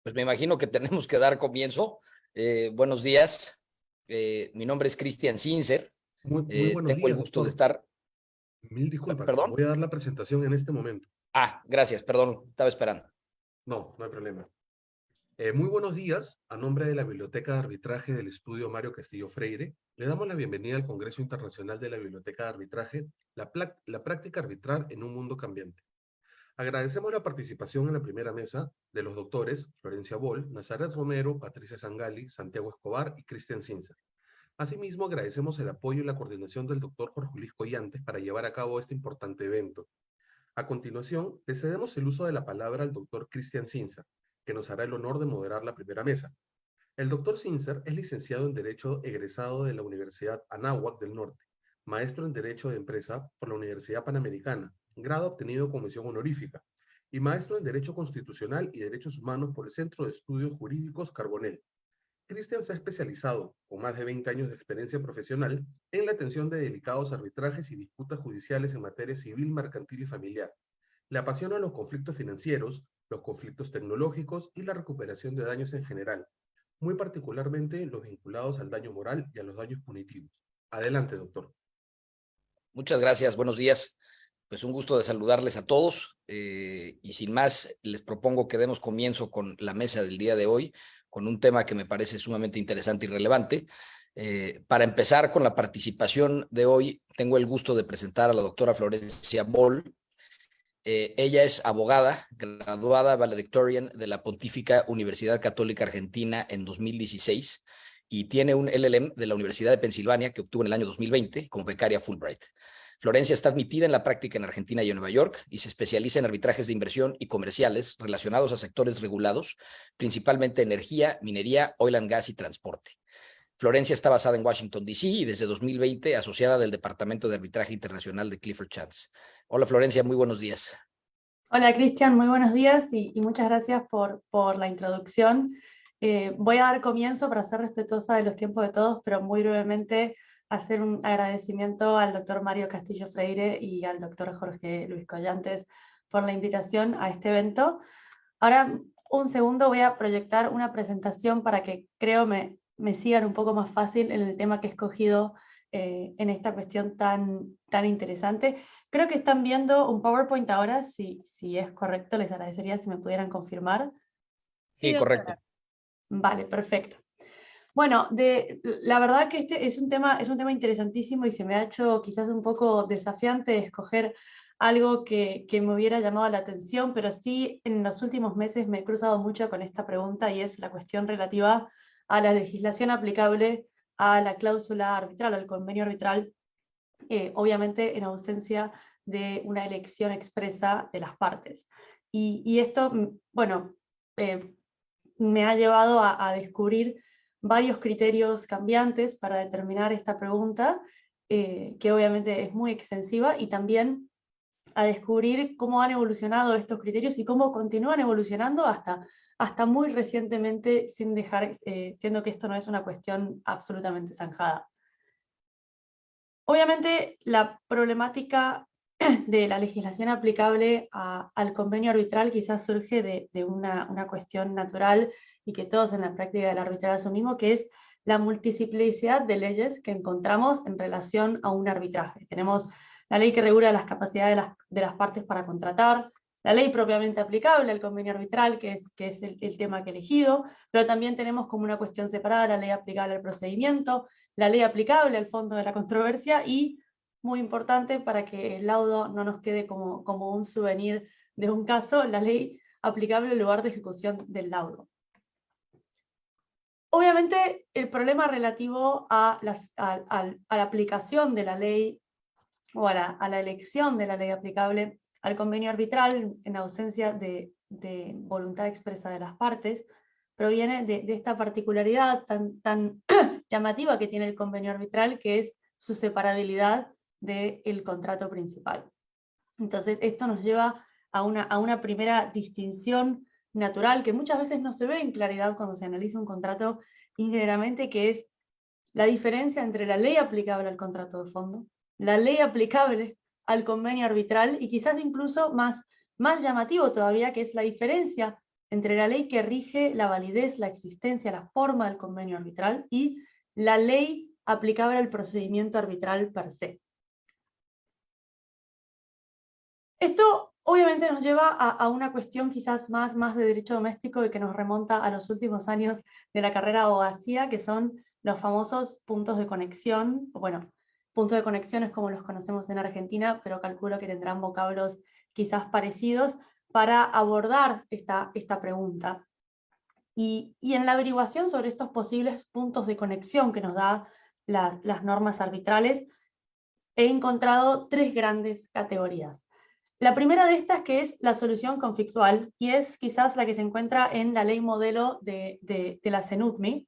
Pues me imagino que tenemos que dar comienzo. Buenos días. Mi nombre es Christian Sincer. Muy buenos Tengo el días, gusto de doctor. estar. Mil disculpas, ¿Perdón? voy a dar la presentación en este momento. Gracias, perdón, estaba esperando. No hay problema. Muy buenos días. A nombre de la Biblioteca de Arbitraje del Estudio Mario Castillo Freire, le damos la bienvenida al Congreso Internacional de la Biblioteca de Arbitraje, la práctica arbitral en un mundo cambiante. Agradecemos la participación en la primera mesa de los doctores Florencia Boll, Nazaret Romero, Patricia Sangali, Santiago Escobar y Christian Sincer. Asimismo, agradecemos el apoyo y la coordinación del doctor Jorge Luis Collantes para llevar a cabo este importante evento. A continuación, le cedemos el uso de la palabra al doctor Christian Sincer, que nos hará el honor de moderar la primera mesa. El doctor Sincer es licenciado en Derecho egresado de la Universidad Anáhuac del Norte, maestro en Derecho de Empresa por la Universidad Panamericana, grado obtenido con mención honorífica, y maestro en Derecho Constitucional y Derechos Humanos por el Centro de Estudios Jurídicos Carbonell. Christian se ha especializado, con más de 20 años de experiencia profesional, en la atención de delicados arbitrajes y disputas judiciales en materia civil, mercantil y familiar. Le apasionan los conflictos financieros, los conflictos tecnológicos y la recuperación de daños en general, muy particularmente los vinculados al daño moral y a los daños punitivos. Adelante, doctor. Muchas gracias, buenos días. Pues un gusto de saludarles a todos y sin más les propongo que demos comienzo con la mesa del día de hoy, con un tema que me parece sumamente interesante y relevante. Para empezar con la participación de hoy, tengo el gusto de presentar a la doctora Florencia Boll. Ella es abogada, graduada valedictorian de la Pontífica Universidad Católica Argentina en 2016 y tiene un LLM de la Universidad de Pensilvania que obtuvo en el año 2020 como becaria Fulbright. Florencia está admitida en la práctica en Argentina y en Nueva York y se especializa en arbitrajes de inversión y comerciales relacionados a sectores regulados, principalmente energía, minería, oil and gas y transporte. Florencia está basada en Washington, D.C. y desde 2020 asociada del Departamento de Arbitraje Internacional de Clifford Chance. Hola Florencia, muy buenos días. Hola Cristian, muy buenos días y muchas gracias por la introducción. Voy a dar comienzo para ser respetuosa de los tiempos de todos, pero muy brevemente hacer un agradecimiento al doctor Mario Castillo Freire y al doctor Jorge Luis Collantes por la invitación a este evento. Ahora, un segundo, voy a proyectar una presentación para que creo me sigan un poco más fácil en el tema que he escogido en esta cuestión tan interesante. Creo que están viendo un PowerPoint ahora, si es correcto, les agradecería si me pudieran confirmar. Sí, correcto. Vale, perfecto. Bueno, la verdad que este es un tema interesantísimo y se me ha hecho quizás un poco desafiante escoger algo que me hubiera llamado la atención, pero sí en los últimos meses me he cruzado mucho con esta pregunta y es la cuestión relativa a la legislación aplicable a la cláusula arbitral, al convenio arbitral, obviamente en ausencia de una elección expresa de las partes. Y esto, bueno, me ha llevado a descubrir varios criterios cambiantes para determinar esta pregunta, que obviamente es muy extensiva, y también a descubrir cómo han evolucionado estos criterios y cómo continúan evolucionando hasta muy recientemente, sin dejar, siendo que esto no es una cuestión absolutamente zanjada. Obviamente, la problemática de la legislación aplicable al convenio arbitral quizás surge de una cuestión natural y que todos en la práctica del arbitral asumimos, que es la multiplicidad de leyes que encontramos en relación a un arbitraje. Tenemos la ley que regula las capacidades de las partes para contratar, la ley propiamente aplicable al convenio arbitral, que es el tema que he elegido, pero también tenemos como una cuestión separada la ley aplicable al procedimiento, la ley aplicable al fondo de la controversia y, muy importante para que el laudo no nos quede como un souvenir de un caso, la ley aplicable al lugar de ejecución del laudo. Obviamente, el problema relativo a la aplicación de la ley o a la elección de la ley aplicable al convenio arbitral en ausencia de voluntad expresa de las partes proviene de esta particularidad tan llamativa que tiene el convenio arbitral, que es su separabilidad del contrato principal. Entonces, esto nos lleva a una primera distinción natural que muchas veces no se ve en claridad cuando se analiza un contrato íntegramente, que es la diferencia entre la ley aplicable al contrato de fondo, la ley aplicable al convenio arbitral, y quizás incluso más llamativo todavía, que es la diferencia entre la ley que rige la validez, la existencia, la forma del convenio arbitral y la ley aplicable al procedimiento arbitral per se. Esto obviamente nos lleva a una cuestión quizás más de derecho doméstico y que nos remonta a los últimos años de la carrera de abogacía, que son los famosos puntos de conexión. Bueno, puntos de conexión es como los conocemos en Argentina, pero calculo que tendrán vocablos quizás parecidos para abordar esta pregunta. Y en la averiguación sobre estos posibles puntos de conexión que nos da las normas arbitrales, he encontrado tres grandes categorías. La primera de estas, que es la solución conflictual, y es quizás la que se encuentra en la ley modelo de la CENUCMI,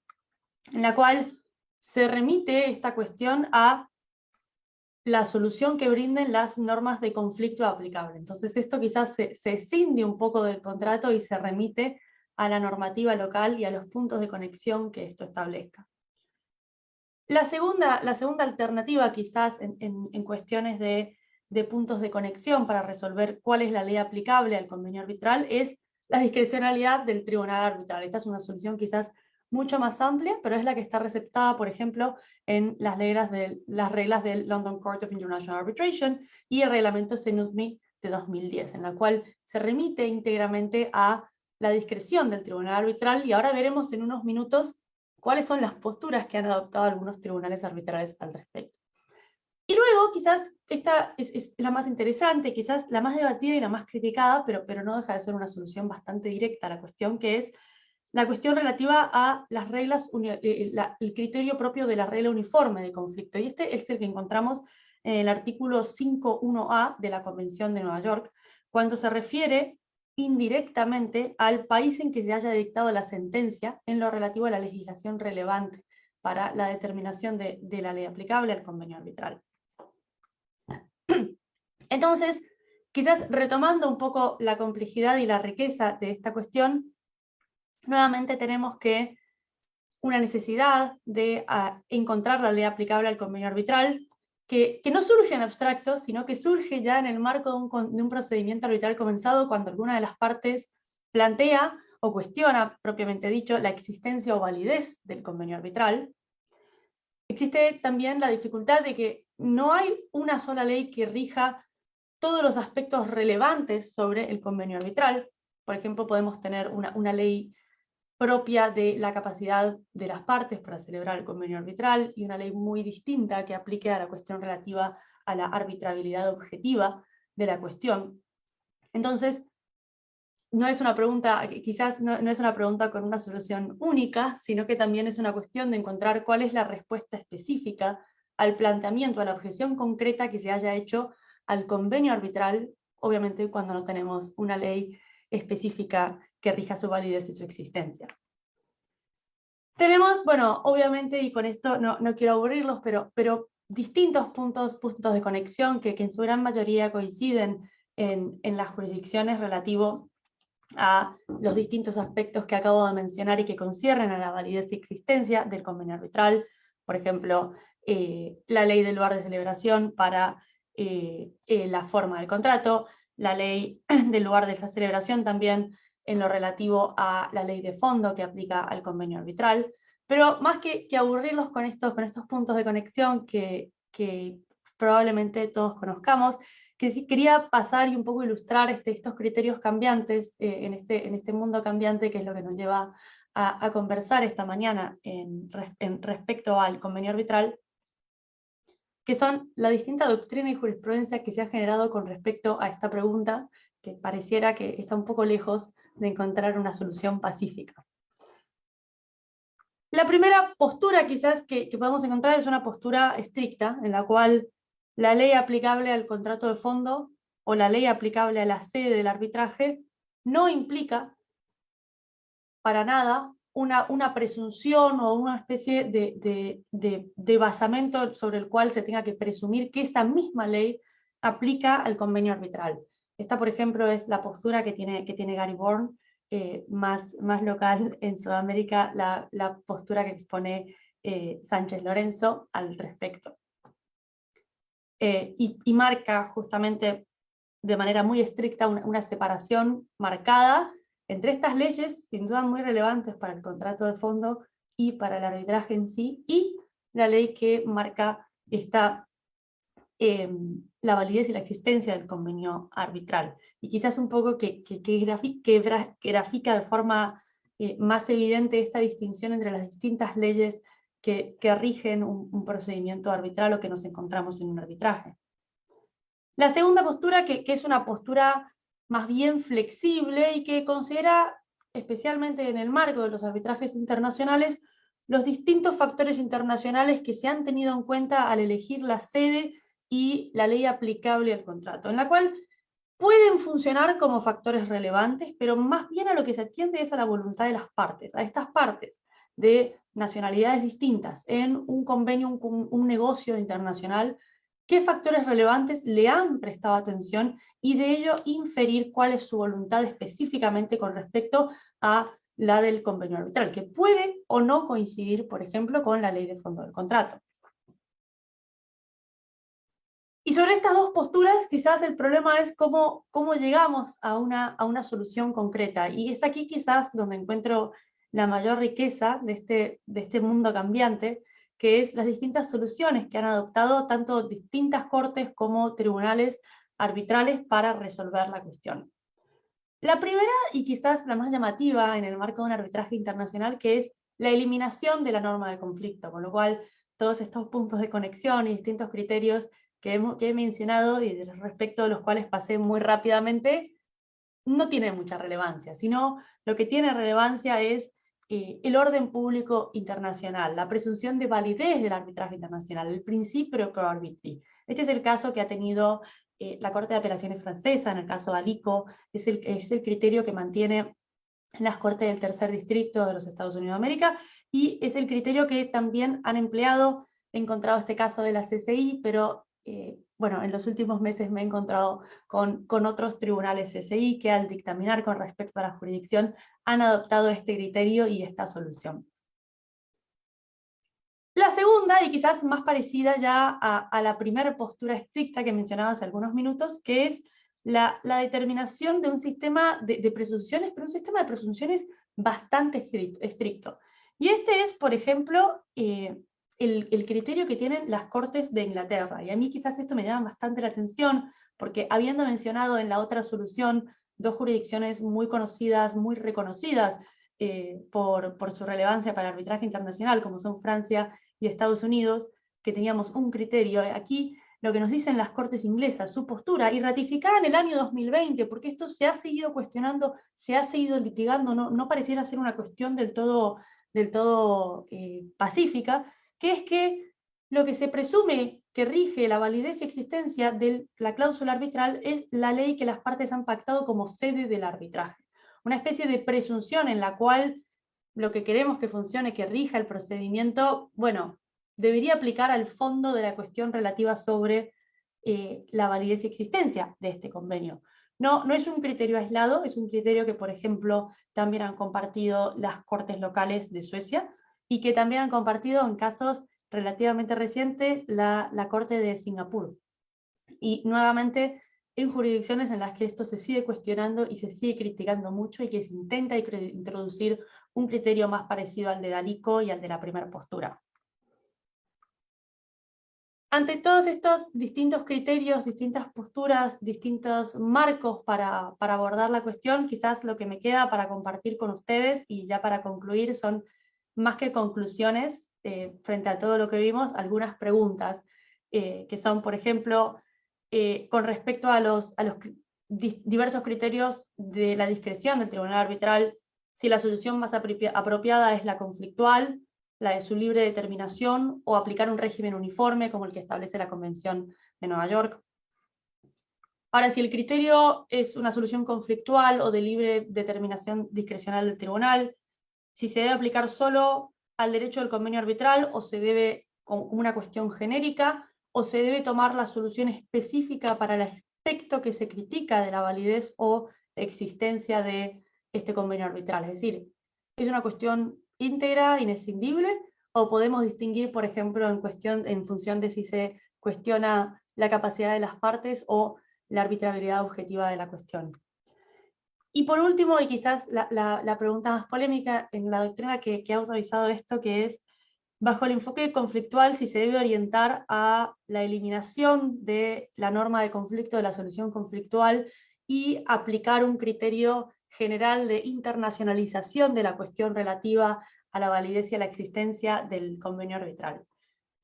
en la cual se remite esta cuestión a la solución que brinden las normas de conflicto aplicable. Entonces esto quizás se escinde un poco del contrato y se remite a la normativa local y a los puntos de conexión que esto establezca. La segunda alternativa, quizás en cuestiones de puntos de conexión para resolver cuál es la ley aplicable al convenio arbitral, es la discrecionalidad del tribunal arbitral. Esta es una solución quizás mucho más amplia, pero es la que está receptada, por ejemplo, en las reglas del London Court of International Arbitration y el reglamento CENUCMI de 2010, en la cual se remite íntegramente a la discreción del tribunal arbitral, y ahora veremos en unos minutos cuáles son las posturas que han adoptado algunos tribunales arbitrales al respecto. Y luego, quizás, esta es la más interesante, quizás la más debatida y la más criticada, pero no deja de ser una solución bastante directa a la cuestión, que es la cuestión relativa a las reglas, el criterio propio de la regla uniforme de conflicto. Y este es el que encontramos en el artículo 5.1a de la Convención de Nueva York, cuando se refiere indirectamente al país en que se haya dictado la sentencia en lo relativo a la legislación relevante para la determinación de la ley aplicable al convenio arbitral. Entonces, quizás retomando un poco la complejidad y la riqueza de esta cuestión, nuevamente tenemos que una necesidad de encontrar la ley aplicable al convenio arbitral, que no surge en abstracto, sino que surge ya en el marco de un procedimiento arbitral comenzado cuando alguna de las partes plantea o cuestiona, propiamente dicho, la existencia o validez del convenio arbitral. Existe también la dificultad de que no hay una sola ley que rija todos los aspectos relevantes sobre el convenio arbitral. Por ejemplo, podemos tener una ley propia de la capacidad de las partes para celebrar el convenio arbitral y una ley muy distinta que aplique a la cuestión relativa a la arbitrabilidad objetiva de la cuestión. Entonces, no es una pregunta, quizás no es una pregunta con una solución única, sino que también es una cuestión de encontrar cuál es la respuesta específica al planteamiento, a la objeción concreta que se haya hecho al convenio arbitral, obviamente cuando no tenemos una ley específica que rija su validez y su existencia. Tenemos, bueno, obviamente, y con esto no quiero aburrirlos, pero distintos puntos de conexión que en su gran mayoría coinciden en las jurisdicciones relativo a los distintos aspectos que acabo de mencionar y que conciernen a la validez y existencia del convenio arbitral. Por ejemplo, la ley del lugar de celebración para la forma del contrato, la ley del lugar de esa celebración también en lo relativo a la ley de fondo que aplica al convenio arbitral. Pero más que aburrirlos con estos puntos de conexión que probablemente todos conozcamos, que sí quería pasar y un poco ilustrar estos criterios cambiantes en este mundo cambiante, que es lo que nos lleva a conversar esta mañana respecto al convenio arbitral, que son la distinta doctrina y jurisprudencia que se ha generado con respecto a esta pregunta, que pareciera que está un poco lejos de encontrar una solución pacífica. La primera postura quizás que podemos encontrar es una postura estricta, en la cual la ley aplicable al contrato de fondo o la ley aplicable a la sede del arbitraje no implica para nada una presunción o una especie de basamento sobre el cual se tenga que presumir que esa misma ley aplica al convenio arbitral. Esta, por ejemplo, es la postura que tiene Gary Bourne, más local en Sudamérica, la postura que expone Sánchez Lorenzo al respecto. y marca justamente de manera muy estricta una separación marcada entre estas leyes, sin duda muy relevantes para el contrato de fondo y para el arbitraje en sí, y la ley que marca la validez y la existencia del convenio arbitral. Y quizás un poco que grafica de forma más evidente esta distinción entre las distintas leyes que rigen un procedimiento arbitral o que nos encontramos en un arbitraje. La segunda postura, que es una postura más bien flexible y que considera, especialmente en el marco de los arbitrajes internacionales, los distintos factores internacionales que se han tenido en cuenta al elegir la sede y la ley aplicable al contrato, en la cual pueden funcionar como factores relevantes, pero más bien a lo que se atiende es a la voluntad de las partes, a estas partes de nacionalidades distintas en un convenio, un negocio internacional, qué factores relevantes le han prestado atención y de ello inferir cuál es su voluntad específicamente con respecto a la del convenio arbitral, que puede o no coincidir, por ejemplo, con la ley de fondo del contrato. Y sobre estas dos posturas, quizás el problema es cómo llegamos a una solución concreta. Y es aquí quizás donde encuentro la mayor riqueza de este mundo cambiante, que es las distintas soluciones que han adoptado tanto distintas cortes como tribunales arbitrales para resolver la cuestión. La primera, y quizás la más llamativa en el marco de un arbitraje internacional, que es la eliminación de la norma de conflicto, con lo cual todos estos puntos de conexión y distintos criterios que he mencionado y respecto de los cuales pasé muy rápidamente, no tienen mucha relevancia, sino lo que tiene relevancia es el orden público internacional, la presunción de validez del arbitraje internacional, el principio pro arbitri. Este es el caso que ha tenido la Corte de Apelaciones francesa, en el caso de Alico, es el criterio que mantiene las Cortes del Tercer Distrito de los Estados Unidos de América, y es el criterio que también han empleado. He encontrado este caso de la CCI, pero bueno, en los últimos meses me he encontrado con otros tribunales CCI que al dictaminar con respecto a la jurisdicción han adoptado este criterio y esta solución. La segunda, y quizás más parecida ya a la primera postura estricta que mencionaba hace algunos minutos, que es la determinación de un sistema de presunciones, pero un sistema de presunciones bastante estricto. Y este es, por ejemplo, el criterio que tienen las Cortes de Inglaterra. Y a mí quizás esto me llama bastante la atención, porque habiendo mencionado en la otra solución dos jurisdicciones muy conocidas, muy reconocidas por su relevancia para el arbitraje internacional, como son Francia y Estados Unidos, que teníamos un criterio. Aquí lo que nos dicen las Cortes inglesas, su postura, y ratificada en el año 2020, porque esto se ha seguido cuestionando, se ha seguido litigando, no pareciera ser una cuestión del todo pacífica, que es que lo que se presume que rige la validez y existencia de la cláusula arbitral es la ley que las partes han pactado como sede del arbitraje. Una especie de presunción en la cual lo que queremos que funcione, que rija el procedimiento, bueno, debería aplicar al fondo de la cuestión relativa sobre la validez y existencia de este convenio. No es un criterio aislado, es un criterio que, por ejemplo, también han compartido las Cortes locales de Suecia y que también han compartido en casos relativamente recientes la Corte de Singapur. Y nuevamente en jurisdicciones en las que esto se sigue cuestionando y se sigue criticando mucho y que se intenta introducir un criterio más parecido al de Dalico y al de la primera postura. Ante todos estos distintos criterios, distintas posturas, distintos marcos para abordar la cuestión, quizás lo que me queda para compartir con ustedes, y ya para concluir, son más que conclusiones, frente a todo lo que vimos, algunas preguntas, que son, por ejemplo, con respecto a los diversos criterios de la discreción del tribunal arbitral, si la solución más apropiada es la conflictual, la de su libre determinación, o aplicar un régimen uniforme como el que establece la Convención de Nueva York. Ahora, si el criterio es una solución conflictual o de libre determinación discrecional del tribunal, si se debe aplicar solo al derecho del convenio arbitral o se debe como una cuestión genérica, o se debe tomar la solución específica para el aspecto que se critica de la validez o existencia de este convenio arbitral. Es decir, ¿es una cuestión íntegra, inescindible, o podemos distinguir, por ejemplo, en función de si se cuestiona la capacidad de las partes o la arbitrariedad objetiva de la cuestión. Y por último, y quizás la pregunta más polémica en la doctrina que ha autorizado esto, que es, bajo el enfoque conflictual, si se debe orientar a la eliminación de la norma de conflicto, de la solución conflictual, y aplicar un criterio general de internacionalización de la cuestión relativa a la validez y a la existencia del convenio arbitral.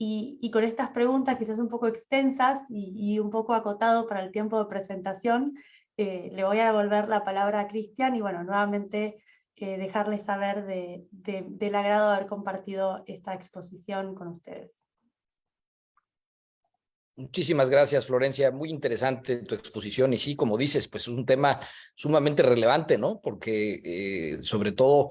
Y con estas preguntas, quizás un poco extensas y un poco acotado para el tiempo de presentación, le voy a devolver la palabra a Cristian y bueno, nuevamente dejarles saber del agrado de haber compartido esta exposición con ustedes. Muchísimas gracias, Florencia. Muy interesante tu exposición y sí, como dices, pues es un tema sumamente relevante, ¿no? Porque sobre todo,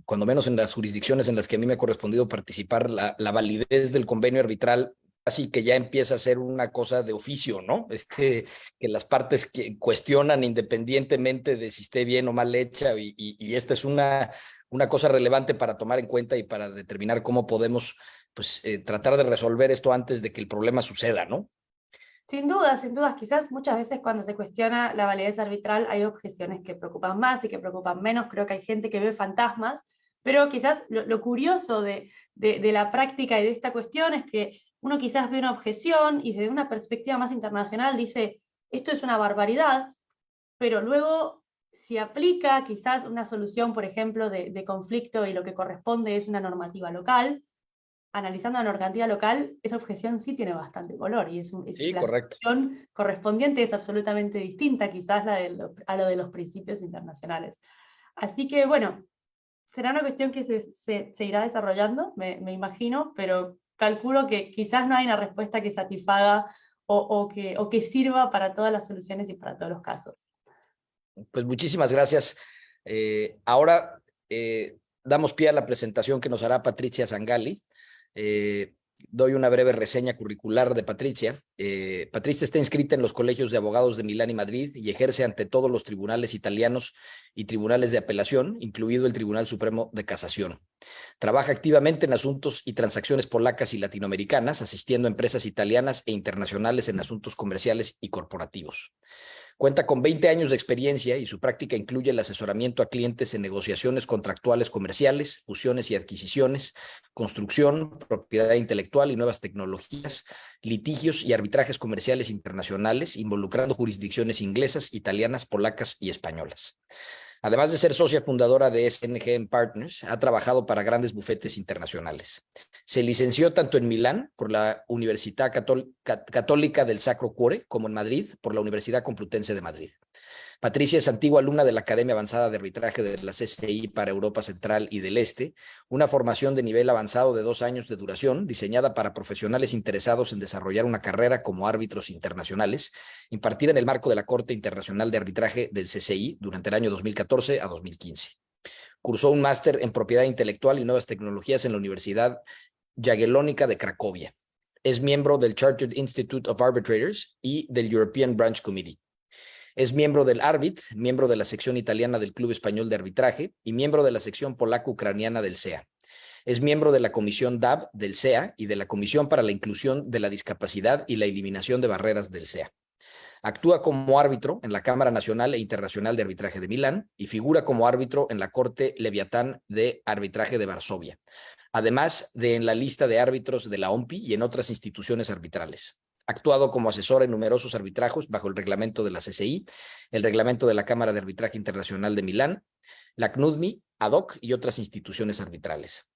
cuando menos en las jurisdicciones en las que a mí me ha correspondido participar, la validez del convenio arbitral así que ya empieza a ser una cosa de oficio, ¿no? Que las partes que cuestionan independientemente de si esté bien o mal hecha y esta es una cosa relevante para tomar en cuenta y para determinar cómo podemos pues, tratar de resolver esto antes de que el problema suceda, ¿no? Sin dudas, quizás muchas veces cuando se cuestiona la validez arbitral hay objeciones que preocupan más y que preocupan menos, creo que hay gente que ve fantasmas, pero quizás lo curioso de la práctica y de esta cuestión es que uno quizás ve una objeción y desde una perspectiva más internacional dice, esto es una barbaridad, pero luego si aplica quizás una solución, por ejemplo, de conflicto y lo que corresponde es una normativa local, analizando la normativa local, esa objeción sí tiene bastante color y Sí, la correcto. solución correspondiente es absolutamente distinta quizás a lo de los principios internacionales. Así que bueno, será una cuestión que se irá desarrollando, me imagino, pero calculo que quizás no hay una respuesta que satisfaga o que sirva para todas las soluciones y para todos los casos. Pues muchísimas gracias. Ahora damos pie a la presentación que nos hará Patricia Sangalli. Doy una breve reseña curricular de Patricia. Patricia está inscrita en los colegios de abogados de Milán y Madrid y ejerce ante todos los tribunales italianos y tribunales de apelación, incluido el Tribunal Supremo de Casación. Trabaja activamente en asuntos y transacciones polacas y latinoamericanas, asistiendo a empresas italianas e internacionales en asuntos comerciales y corporativos. Cuenta con 20 años de experiencia y su práctica incluye el asesoramiento a clientes en negociaciones contractuales comerciales, fusiones y adquisiciones, construcción, propiedad intelectual y nuevas tecnologías, litigios y arbitrajes comerciales internacionales, involucrando jurisdicciones inglesas, italianas, polacas y españolas. Además de ser socia fundadora de SNG Partners, ha trabajado para grandes bufetes internacionales. Se licenció tanto en Milán por la Universidad Católica del Sacro Cuore como en Madrid por la Universidad Complutense de Madrid. Patricia es antigua alumna de la Academia Avanzada de Arbitraje de la CCI para Europa Central y del Este, una formación de nivel avanzado de 2 años de duración, diseñada para profesionales interesados en desarrollar una carrera como árbitros internacionales, impartida en el marco de la Corte Internacional de Arbitraje del CCI durante el año 2014 a 2015. Cursó un máster en Propiedad Intelectual y Nuevas Tecnologías en la Universidad Jagiellónica de Cracovia. Es miembro del Chartered Institute of Arbitrators y del European Branch Committee. Es miembro del ARBIT, miembro de la sección italiana del Club Español de Arbitraje y miembro de la sección polaco-ucraniana del SEA. Es miembro de la Comisión DAB del SEA y de la Comisión para la Inclusión de la Discapacidad y la Eliminación de Barreras del SEA. Actúa como árbitro en la Cámara Nacional e Internacional de Arbitraje de Milán y figura como árbitro en la Corte Leviatán de Arbitraje de Varsovia, además de en la lista de árbitros de la OMPI y en otras instituciones arbitrales. Ha actuado como asesor en numerosos arbitrajos bajo el reglamento de la CCI, el reglamento de la Cámara de Arbitraje Internacional de Milán, la CNUDMI, ADOC y otras instituciones arbitrales.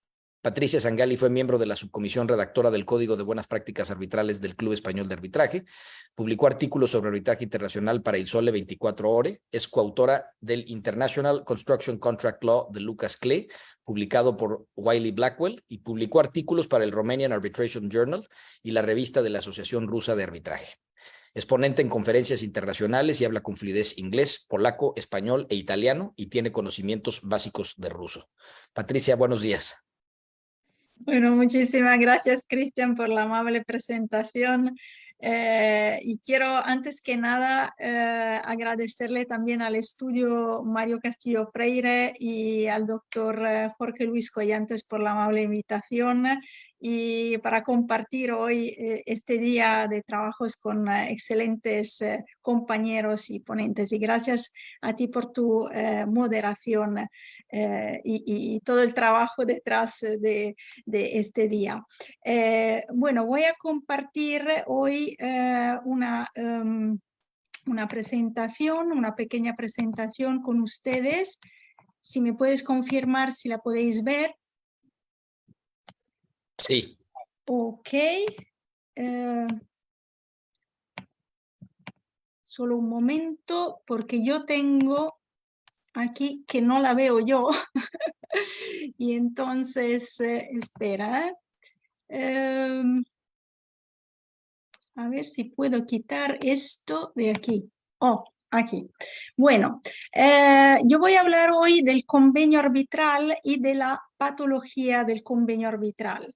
Patricia Sangalli fue miembro de la subcomisión redactora del Código de Buenas Prácticas Arbitrales del Club Español de Arbitraje, publicó artículos sobre arbitraje internacional para Il Sole 24 Ore, es coautora del International Construction Contract Law de Lucas Klee, publicado por Wiley Blackwell, y publicó artículos para el Romanian Arbitration Journal y la revista de la Asociación Rusa de Arbitraje. Es ponente en conferencias internacionales y habla con fluidez inglés, polaco, español e italiano y tiene conocimientos básicos de ruso. Patricia, buenos días. Bueno, muchísimas gracias, Cristian, por la amable presentación. Y quiero, antes que nada, agradecerle también al estudio Mario Castillo Freire y al doctor Jorge Luis Collantes por la amable invitación y para compartir hoy este día de trabajos con excelentes compañeros y ponentes. Y gracias a ti por tu moderación y todo el trabajo detrás de este día. Bueno, voy a compartir hoy una presentación, una pequeña presentación con ustedes. Si me puedes confirmar si la podéis ver. Sí. Ok. Solo un momento, porque yo tengo aquí que no la veo yo. Y entonces, espera. A ver si puedo quitar esto de aquí. Oh, aquí. Bueno, yo voy a hablar hoy del convenio arbitral y de la patología del convenio arbitral.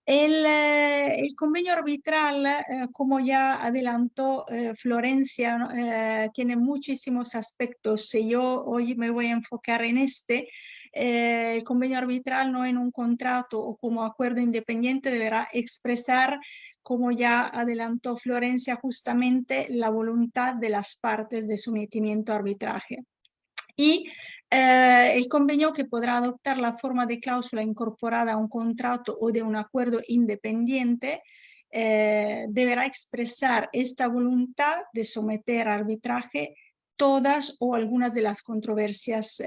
El convenio arbitral, como ya adelantó Florencia, tiene muchísimos aspectos y yo hoy me voy a enfocar en este. El convenio arbitral no en un contrato o como acuerdo independiente deberá expresar, como ya adelantó Florencia, justamente la voluntad de las partes de sometimiento a arbitraje. Y el convenio, que podrá adoptar la forma de cláusula incorporada a un contrato o de un acuerdo independiente, deberá expresar esta voluntad de someter a arbitraje todas o algunas de las controversias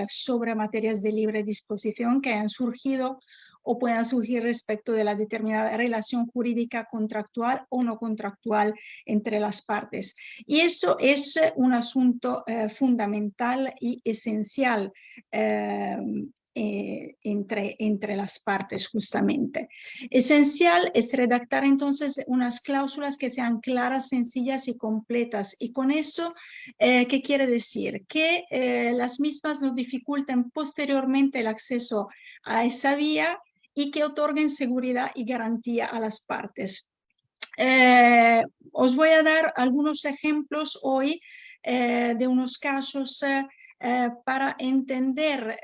sobre materias de libre disposición que hayan surgido o puedan surgir respecto de la determinada relación jurídica contractual o no contractual entre las partes. Y esto es un asunto fundamental y esencial entre las partes, justamente. Esencial es redactar entonces unas cláusulas que sean claras, sencillas y completas. Y con eso, ¿qué quiere decir? Que las mismas no dificulten posteriormente el acceso a esa vía y que otorguen seguridad y garantía a las partes. Os voy a dar algunos ejemplos hoy de unos casos para entender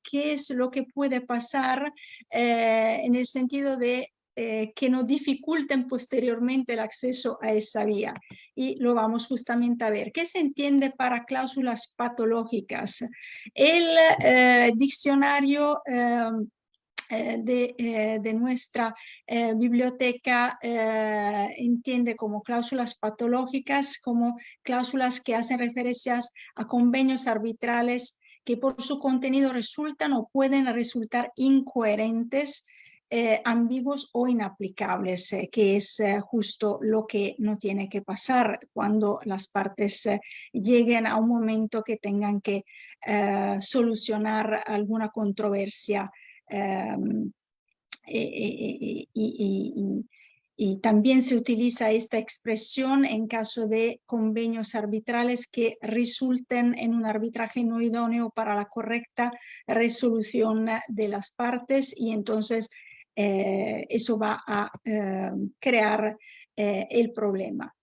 qué es lo que puede pasar en el sentido de que no dificulten posteriormente el acceso a esa vía. Y lo vamos justamente a ver. ¿Qué se entiende para cláusulas patológicas? El diccionario de nuestra biblioteca entiende como cláusulas patológicas, como cláusulas que hacen referencias a convenios arbitrales que por su contenido resultan o pueden resultar incoherentes, ambiguos o inaplicables, que es justo lo que no tiene que pasar cuando las partes lleguen a un momento que tengan que solucionar alguna controversia. Y también se utiliza esta expresión en caso de convenios arbitrales que resulten en un arbitraje no idóneo para la correcta resolución de las partes, y entonces eso va a crear el problema.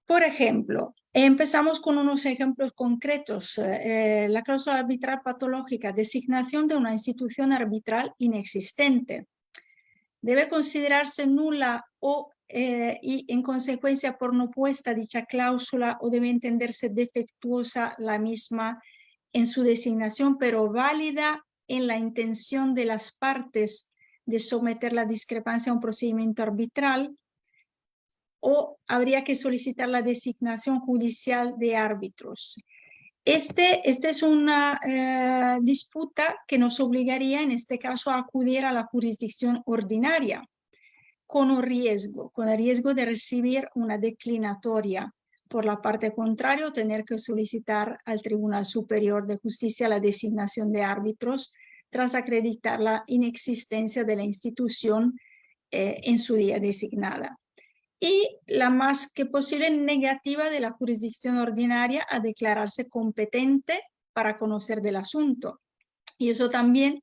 Por ejemplo, empezamos con unos ejemplos concretos. La cláusula arbitral patológica: designación de una institución arbitral inexistente. Debe considerarse nula y en consecuencia por no puesta dicha cláusula, o debe entenderse defectuosa la misma en su designación, pero válida en la intención de las partes de someter la discrepancia a un procedimiento arbitral, o habría que solicitar la designación judicial de árbitros. Esta es una disputa que nos obligaría en este caso a acudir a la jurisdicción ordinaria con el riesgo de recibir una declinatoria por la parte contraria, tener que solicitar al Tribunal Superior de Justicia la designación de árbitros tras acreditar la inexistencia de la institución en su día designada. Y la más que posible negativa de la jurisdicción ordinaria a declararse competente para conocer del asunto. Y eso también,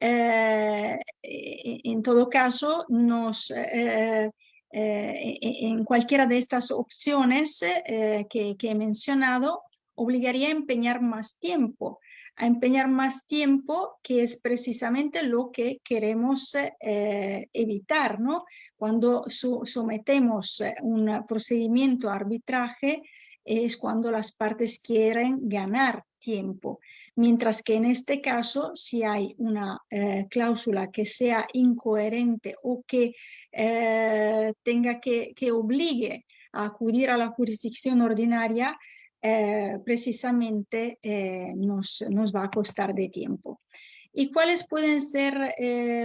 en todo caso, en cualquiera de estas opciones que he mencionado, obligaría a empeñar más tiempo a empeñar más tiempo, que es precisamente lo que queremos evitar, ¿no? Cuando sometemos un procedimiento a arbitraje, es cuando las partes quieren ganar tiempo. Mientras que en este caso, si hay una cláusula que sea incoherente o que que obligue a acudir a la jurisdicción ordinaria, precisamente nos va a costar de tiempo. ¿Y cuáles pueden ser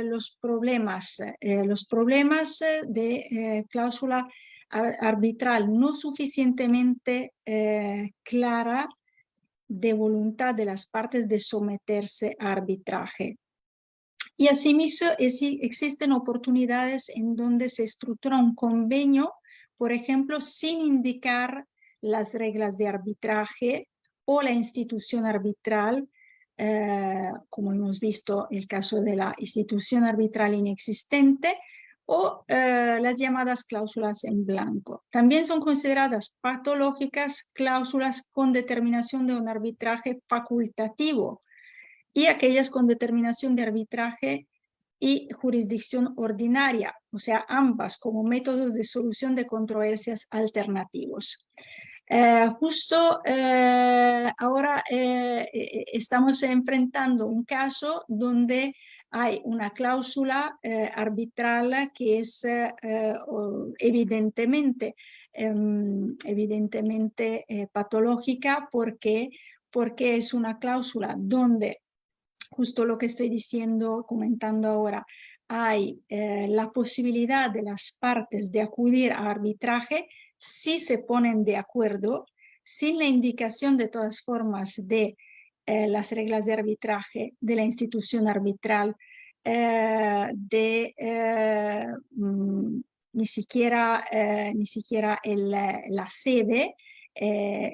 los problemas? Los problemas de cláusula arbitral no suficientemente clara de voluntad de las partes de someterse a arbitraje. Y asimismo existen oportunidades en donde se estructura un convenio, por ejemplo, sin indicar las reglas de arbitraje o la institución arbitral, como hemos visto el caso de la institución arbitral inexistente, o las llamadas cláusulas en blanco. También son consideradas patológicas cláusulas con determinación de un arbitraje facultativo y aquellas con determinación de arbitraje y jurisdicción ordinaria, o sea, ambas como métodos de solución de controversias alternativos. Justo ahora estamos enfrentando un caso donde hay una cláusula arbitral que es evidentemente patológica porque es una cláusula donde, justo lo que estoy diciendo, comentando ahora, hay la posibilidad de las partes de acudir a arbitraje si se ponen de acuerdo, sin la indicación de todas formas de las reglas de arbitraje, de la institución arbitral, ni siquiera la sede,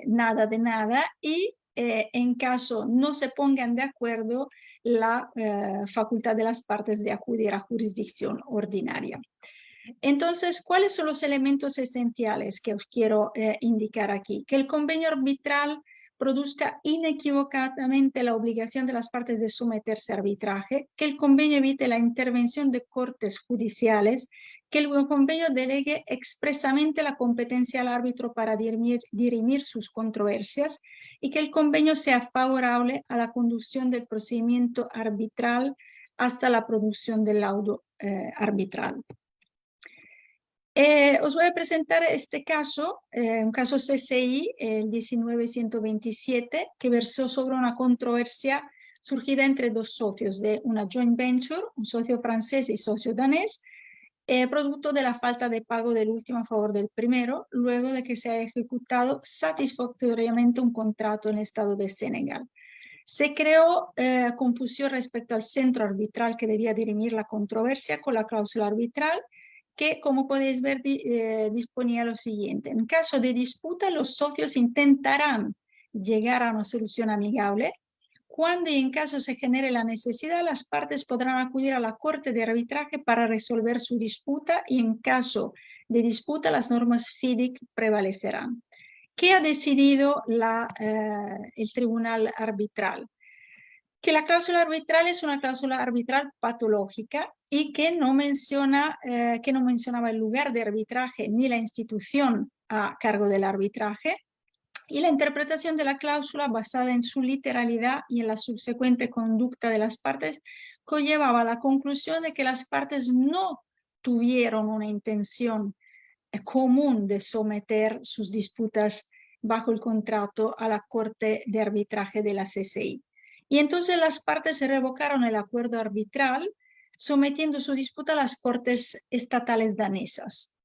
nada de nada, y en caso no se pongan de acuerdo, la facultad de las partes de acudir a jurisdicción ordinaria. Entonces, ¿cuáles son los elementos esenciales que os quiero indicar aquí? Que el convenio arbitral produzca inequívocamente la obligación de las partes de someterse a arbitraje, que el convenio evite la intervención de cortes judiciales, que el convenio delegue expresamente la competencia al árbitro para dirimir sus controversias y que el convenio sea favorable a la conducción del procedimiento arbitral hasta la producción del laudo arbitral. Os voy a presentar este caso, un caso CCI, el 19127, que versó sobre una controversia surgida entre dos socios de una joint venture, un socio francés y socio danés, producto de la falta de pago del último a favor del primero, luego de que se haya ejecutado satisfactoriamente un contrato en el estado de Senegal. Se creó confusión respecto al centro arbitral que debía dirimir la controversia con la cláusula arbitral, que, como podéis ver, disponía lo siguiente. En caso de disputa, los socios intentarán llegar a una solución amigable. Cuando y en caso se genere la necesidad, las partes podrán acudir a la Corte de Arbitraje para resolver su disputa y en caso de disputa, las normas FIDIC prevalecerán. ¿Qué ha decidido el Tribunal Arbitral? Que la cláusula arbitral es una cláusula arbitral patológica y que no mencionaba el lugar de arbitraje ni la institución a cargo del arbitraje, y la interpretación de la cláusula basada en su literalidad y en la subsecuente conducta de las partes conllevaba a la conclusión de que las partes no tuvieron una intención común de someter sus disputas bajo el contrato a la Corte de Arbitraje de la CCI. Y entonces las partes revocaron el acuerdo arbitral, sometiendo su disputa a las cortes estatales danesas.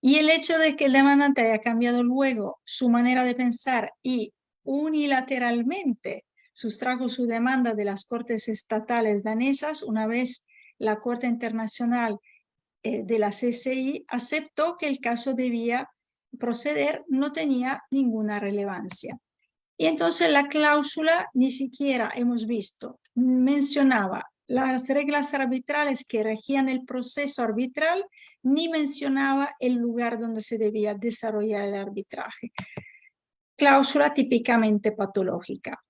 Y el hecho de que el demandante haya cambiado luego su manera de pensar y unilateralmente sustrajo su demanda de las cortes estatales danesas, una vez la Corte Internacional de la CCI aceptó que el caso debía proceder, no tenía ninguna relevancia. Y entonces la cláusula ni siquiera, hemos visto, mencionaba las reglas arbitrales que regían el proceso arbitral, ni mencionaba el lugar donde se debía desarrollar el arbitraje. Cláusula típicamente patológica.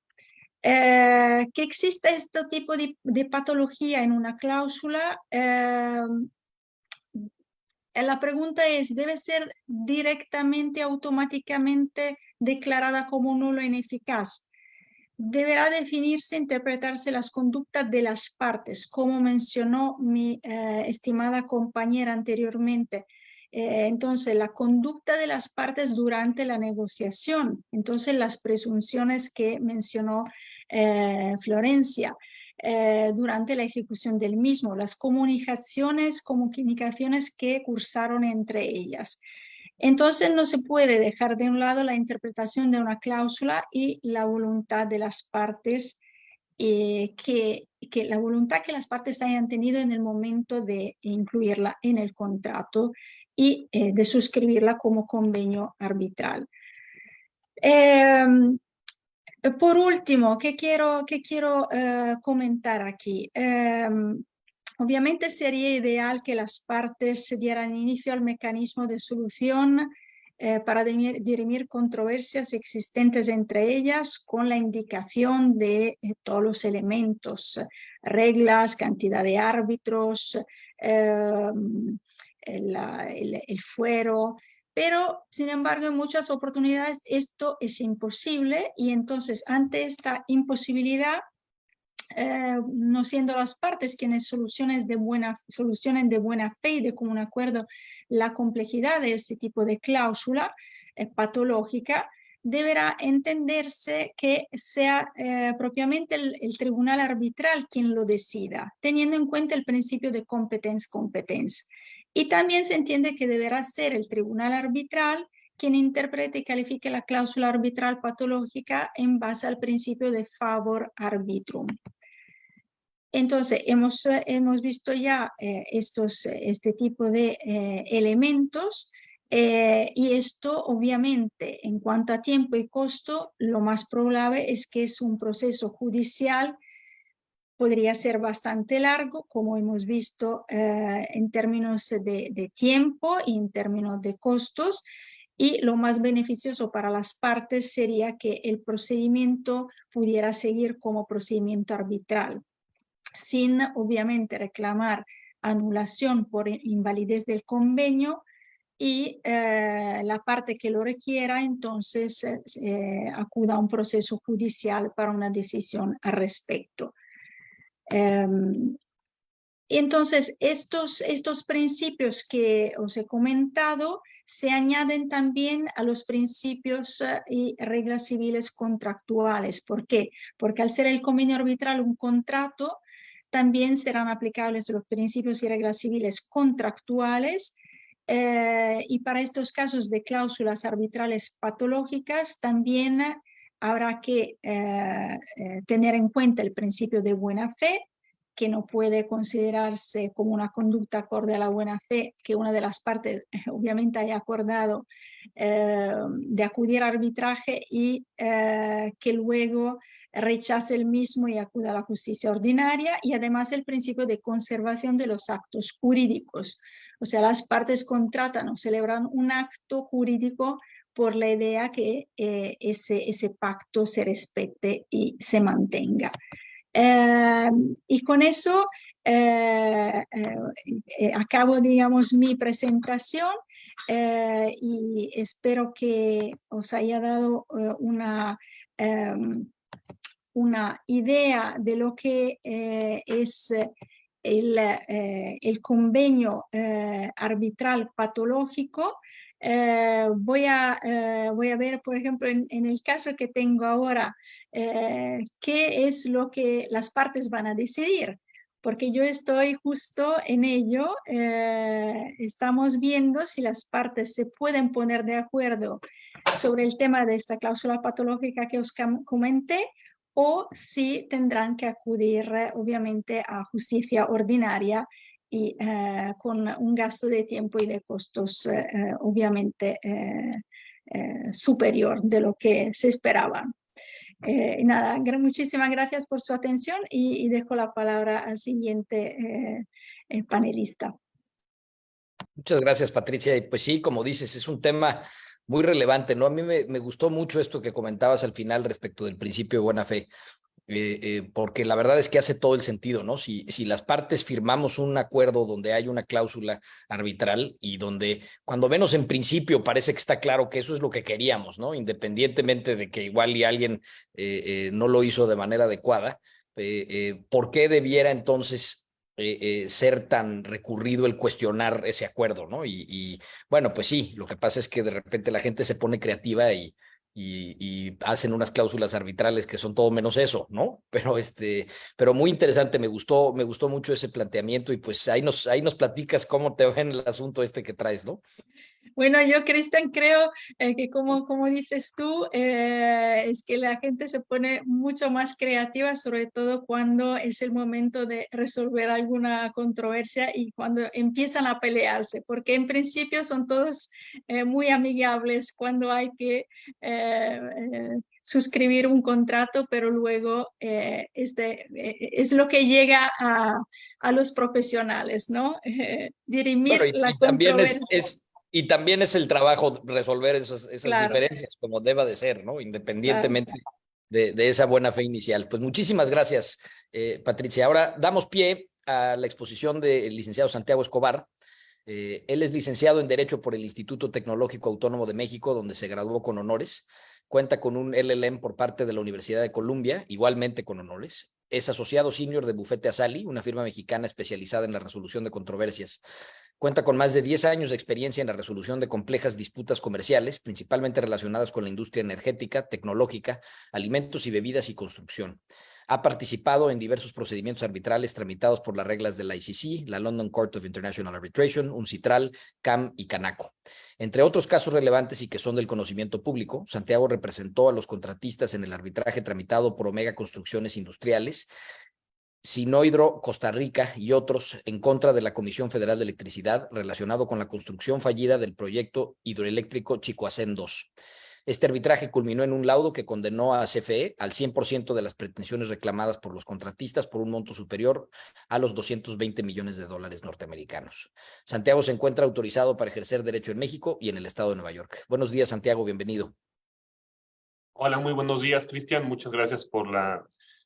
Que exista este tipo de patología en una cláusula, la pregunta es, ¿debe ser directamente, automáticamente declarada como nulo e ineficaz? Deberá definirse, interpretarse las conductas de las partes, como mencionó mi estimada compañera anteriormente. Entonces, la conducta de las partes durante la negociación. Entonces, las presunciones que mencionó Florencia durante la ejecución del mismo, las comunicaciones que cursaron entre ellas. Entonces no se puede dejar de un lado la interpretación de una cláusula y la voluntad de las partes, que la voluntad que las partes hayan tenido en el momento de incluirla en el contrato y de suscribirla como convenio arbitral. Por último, ¿qué quiero comentar aquí? Obviamente sería ideal que las partes dieran inicio al mecanismo de solución para dirimir controversias existentes entre ellas con la indicación de todos los elementos, reglas, cantidad de árbitros, el fuero. Pero, sin embargo, en muchas oportunidades esto es imposible y entonces ante esta imposibilidad, no siendo las partes quienes solucionen de buena fe y de común acuerdo la complejidad de este tipo de cláusula patológica, deberá entenderse que sea propiamente el tribunal arbitral quien lo decida, teniendo en cuenta el principio de competence. Y también se entiende que deberá ser el tribunal arbitral quien interprete y califique la cláusula arbitral patológica en base al principio de favor arbitrum. Entonces, hemos visto ya este tipo de elementos y esto obviamente en cuanto a tiempo y costo, lo más probable es que es un proceso judicial, podría ser bastante largo, como hemos visto en términos de tiempo y en términos de costos, y lo más beneficioso para las partes sería que el procedimiento pudiera seguir como procedimiento arbitral, sin obviamente reclamar anulación por invalidez del convenio y la parte que lo requiera entonces acuda a un proceso judicial para una decisión al respecto. Entonces, estos principios que os he comentado se añaden también a los principios y reglas civiles contractuales. ¿Por qué? Porque al ser el convenio arbitral un contrato, también serán aplicables los principios y reglas civiles contractuales y para estos casos de cláusulas arbitrales patológicas también habrá que tener en cuenta el principio de buena fe, que no puede considerarse como una conducta acorde a la buena fe que una de las partes obviamente haya acordado de acudir al arbitraje y que luego rechace el mismo y acuda a la justicia ordinaria, y además el principio de conservación de los actos jurídicos. O sea, las partes contratan o celebran un acto jurídico por la idea que ese pacto se respete y se mantenga. Y con eso acabo, digamos, mi presentación y espero que os haya dado una idea de lo que es el convenio arbitral patológico. Voy a ver, por ejemplo, en el caso que tengo ahora, qué es lo que las partes van a decidir, porque yo estoy justo en ello. Estamos viendo si las partes se pueden poner de acuerdo sobre el tema de esta cláusula patológica que os comenté, o si tendrán que acudir obviamente a justicia ordinaria y con un gasto de tiempo y de costos obviamente superior de lo que se esperaba. Nada, muchísimas gracias por su atención y dejo la palabra al siguiente panelista. Muchas gracias, Patricia. Y pues sí, como dices, es un tema muy relevante, ¿no? A mí me gustó mucho esto que comentabas al final respecto del principio de buena fe. porque la verdad es que hace todo el sentido, ¿no? Si las partes firmamos un acuerdo donde hay una cláusula arbitral y donde cuando menos en principio parece que está claro que eso es lo que queríamos, ¿no? Independientemente de que igual y alguien no lo hizo de manera adecuada, ¿por qué debiera entonces ser tan recurrido el cuestionar ese acuerdo, ¿no? Bueno, pues sí, lo que pasa es que de repente la gente se pone creativa y hacen unas cláusulas arbitrales que son todo menos eso, ¿no? Pero muy interesante, me gustó mucho ese planteamiento y pues ahí nos platicas cómo te va en el asunto este que traes, ¿no? Bueno, yo, Cristian, creo que como dices tú, es que la gente se pone mucho más creativa, sobre todo cuando es el momento de resolver alguna controversia y cuando empiezan a pelearse, porque en principio son todos muy amigables cuando hay que suscribir un contrato, pero luego es lo que llega a los profesionales, ¿no? Bueno, Dirimir la y también controversia. y también es el trabajo resolver esas Claro, diferencias, como deba de ser, ¿no? claro. Independientemente de esa buena fe inicial. Pues muchísimas gracias, Patricia. Ahora damos pie a la exposición del licenciado Santiago Escobar. Él es licenciado en Derecho por el Instituto Tecnológico Autónomo de México, donde se graduó con honores. Cuenta con un LLM por parte de la Universidad de Columbia, igualmente con honores. Es asociado senior de Bufete Asali, una firma mexicana especializada en la resolución de controversias. Cuenta con más de 10 años de experiencia en la resolución de complejas disputas comerciales, principalmente relacionadas con la industria energética, tecnológica, alimentos y bebidas y construcción. Ha participado en diversos procedimientos arbitrales tramitados por las reglas de la ICC, la London Court of International Arbitration, UNCITRAL, CAM y CANACO. Entre otros casos relevantes y que son del conocimiento público, Santiago representó a los contratistas en el arbitraje tramitado por Omega Construcciones Industriales, Sinohydro Costa Rica y otros en contra de la Comisión Federal de Electricidad relacionado con la construcción fallida del proyecto hidroeléctrico Chicoacén 2. Este arbitraje culminó en un laudo que condenó a CFE al 100% de las pretensiones reclamadas por los contratistas por un monto superior a los 220 millones de dólares norteamericanos. Santiago se encuentra autorizado para ejercer derecho en México y en el estado de Nueva York. Buenos días, Santiago, bienvenido. Hola, muy buenos días, Cristian. Muchas gracias por la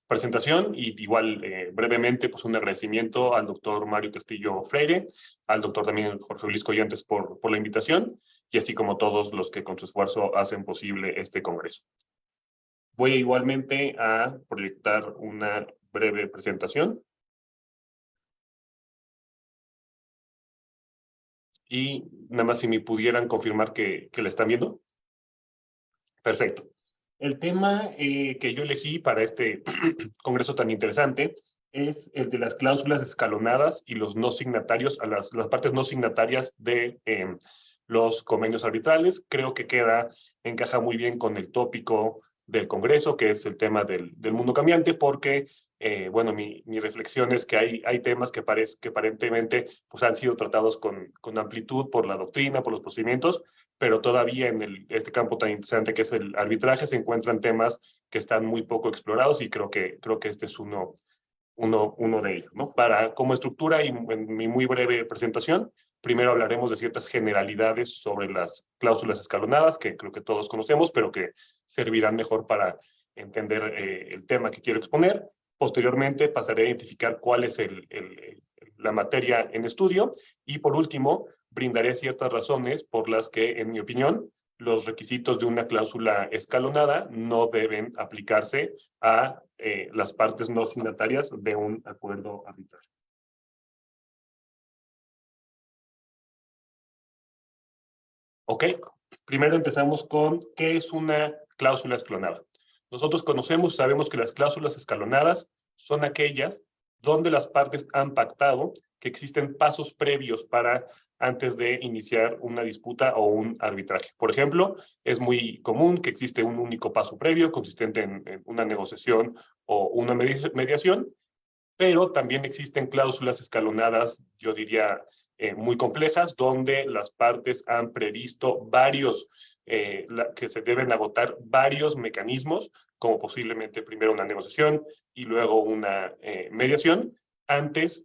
presentación y igual brevemente pues un agradecimiento al doctor Mario Castillo Freire, al doctor también Jorge Luis Collantes por la invitación y así como todos los que con su esfuerzo hacen posible este congreso. Voy igualmente a proyectar una breve presentación y nada más si me pudieran confirmar que la están viendo. Perfecto. El tema que yo elegí para este congreso tan interesante es el de las cláusulas escalonadas y los no signatarios, a las partes no signatarias de los convenios arbitrales. Creo que encaja muy bien con el tópico del congreso, que es el tema del mundo cambiante, porque, bueno, mi reflexión es que hay temas que aparentemente pues, han sido tratados con amplitud por la doctrina, por los procedimientos, pero todavía en este campo tan interesante que es el arbitraje se encuentran temas que están muy poco explorados y creo que este es uno de ellos, ¿no? Como estructura y en mi muy breve presentación, primero hablaremos de ciertas generalidades sobre las cláusulas escalonadas, que creo que todos conocemos, pero que servirán mejor para entender el tema que quiero exponer. Posteriormente pasaré a identificar cuál es la materia en estudio y por último brindaré ciertas razones por las que, en mi opinión, los requisitos de una cláusula escalonada no deben aplicarse a las partes no signatarias de un acuerdo arbitral. Ok, primero empezamos con qué es una cláusula escalonada. Nosotros sabemos que las cláusulas escalonadas son aquellas donde las partes han pactado que existen pasos previos antes de iniciar una disputa o un arbitraje. Por ejemplo, es muy común que existe un único paso previo consistente en una negociación o una mediación, pero también existen cláusulas escalonadas, yo diría, muy complejas, donde las partes han previsto que se deben agotar varios mecanismos, como posiblemente primero una negociación y luego una mediación, antes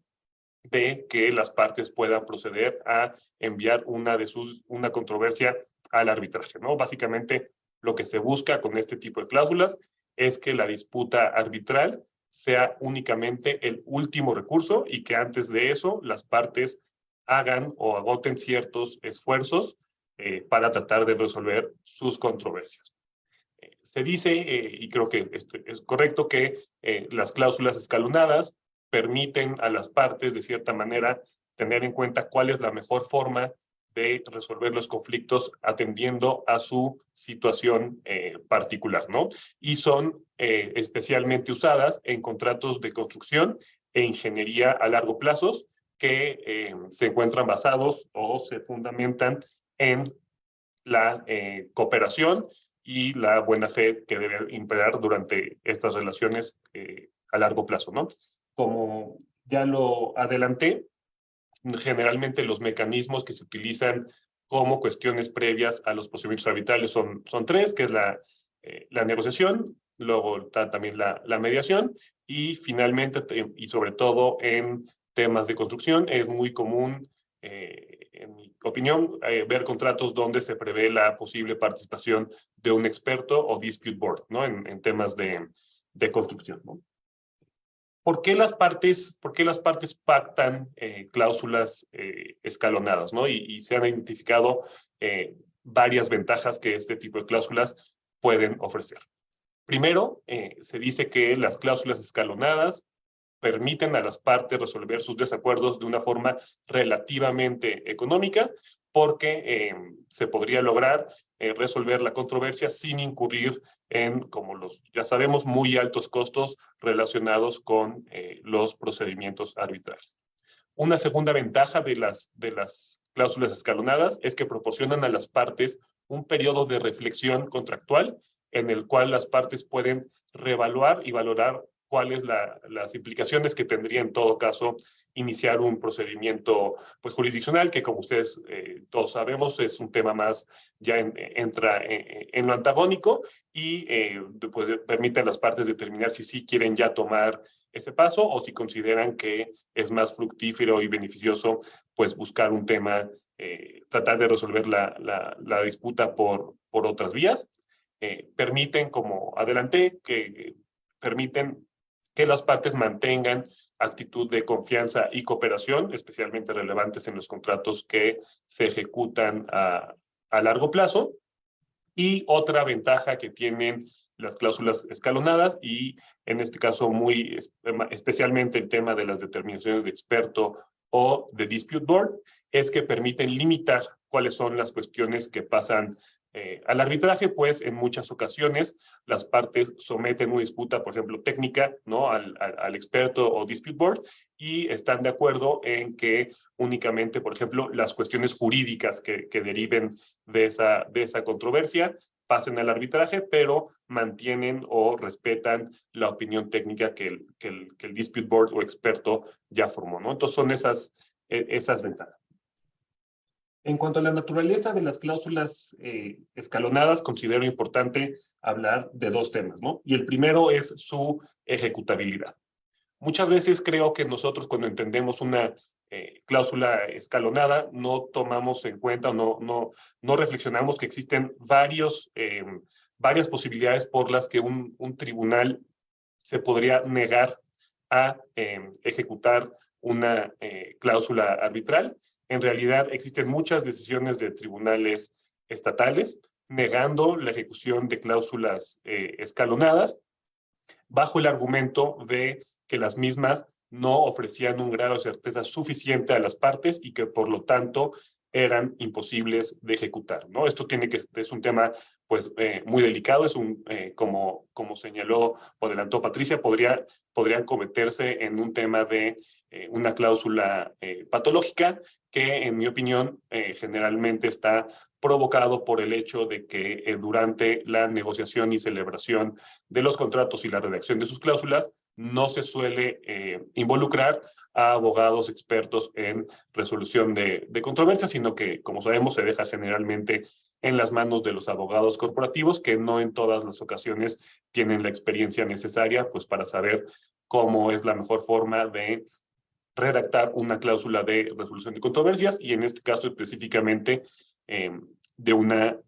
de que las partes puedan proceder a enviar una controversia al arbitraje, ¿no? Básicamente, lo que se busca con este tipo de cláusulas es que la disputa arbitral sea únicamente el último recurso y que antes de eso las partes hagan o agoten ciertos esfuerzos para tratar de resolver sus controversias. Se dice, y creo que esto es correcto, que las cláusulas escalonadas permiten a las partes, de cierta manera, tener en cuenta cuál es la mejor forma de resolver los conflictos atendiendo a su situación particular, ¿no? Y son especialmente usadas en contratos de construcción e ingeniería a largo plazo que se encuentran basados o se fundamentan en la cooperación y la buena fe que debe imperar durante estas relaciones a largo plazo, ¿no? Como ya lo adelanté, generalmente los mecanismos que se utilizan como cuestiones previas a los procedimientos arbitrales son tres, que es la negociación, luego está también la mediación, y finalmente, y sobre todo en temas de construcción, es muy común, en mi opinión, ver contratos donde se prevé la posible participación de un experto o dispute board, ¿no? En temas de construcción, ¿no? ¿Por qué las partes pactan cláusulas escalonadas, ¿no? Y se han identificado varias ventajas que este tipo de cláusulas pueden ofrecer. Primero, se dice que las cláusulas escalonadas permiten a las partes resolver sus desacuerdos de una forma relativamente económica, porque se podría lograr resolver la controversia sin incurrir en, como ya sabemos, muy altos costos relacionados con los procedimientos arbitrales. Una segunda ventaja de las cláusulas escalonadas es que proporcionan a las partes un periodo de reflexión contractual en el cual las partes pueden reevaluar y valorar cuáles las implicaciones que tendría en todo caso iniciar un procedimiento pues, jurisdiccional, que como ustedes todos sabemos es un tema más, ya entra en lo antagónico y pues, permite a las partes determinar si sí quieren ya tomar ese paso o si consideran que es más fructífero y beneficioso pues buscar un tema, tratar de resolver la disputa por otras vías. Permiten, como adelanté, que permiten que las partes mantengan actitud de confianza y cooperación, especialmente relevantes en los contratos que se ejecutan a largo plazo. Y otra ventaja que tienen las cláusulas escalonadas, y en este caso muy especialmente el tema de las determinaciones de experto o de dispute board, es que permiten limitar cuáles son las cuestiones que pasan al arbitraje, pues en muchas ocasiones las partes someten una disputa, por ejemplo, técnica, ¿no? al experto o dispute board y están de acuerdo en que únicamente, por ejemplo, las cuestiones jurídicas que deriven de esa controversia pasen al arbitraje, pero mantienen o respetan la opinión técnica que el dispute board o experto ya formó, ¿no? Entonces son esas ventajas. En cuanto a la naturaleza de las cláusulas escalonadas, considero importante hablar de dos temas, ¿no? Y el primero es su ejecutabilidad. Muchas veces creo que nosotros cuando entendemos una cláusula escalonada no tomamos en cuenta o no reflexionamos que existen varias posibilidades por las que un tribunal se podría negar a ejecutar una cláusula arbitral. En realidad existen muchas decisiones de tribunales estatales negando la ejecución de cláusulas escalonadas bajo el argumento de que las mismas no ofrecían un grado de certeza suficiente a las partes y que por lo tanto eran imposibles de ejecutar, ¿no? Esto es un tema pues muy delicado, como señaló o adelantó Patricia, podrían cometerse en un tema de una cláusula patológica que en mi opinión generalmente está provocado por el hecho de que durante la negociación y celebración de los contratos y la redacción de sus cláusulas no se suele involucrar a abogados expertos en resolución de controversias, sino que, como sabemos, se deja generalmente en las manos de los abogados corporativos que no en todas las ocasiones tienen la experiencia necesaria pues, para saber cómo es la mejor forma de redactar una cláusula de resolución de controversias y en este caso específicamente de una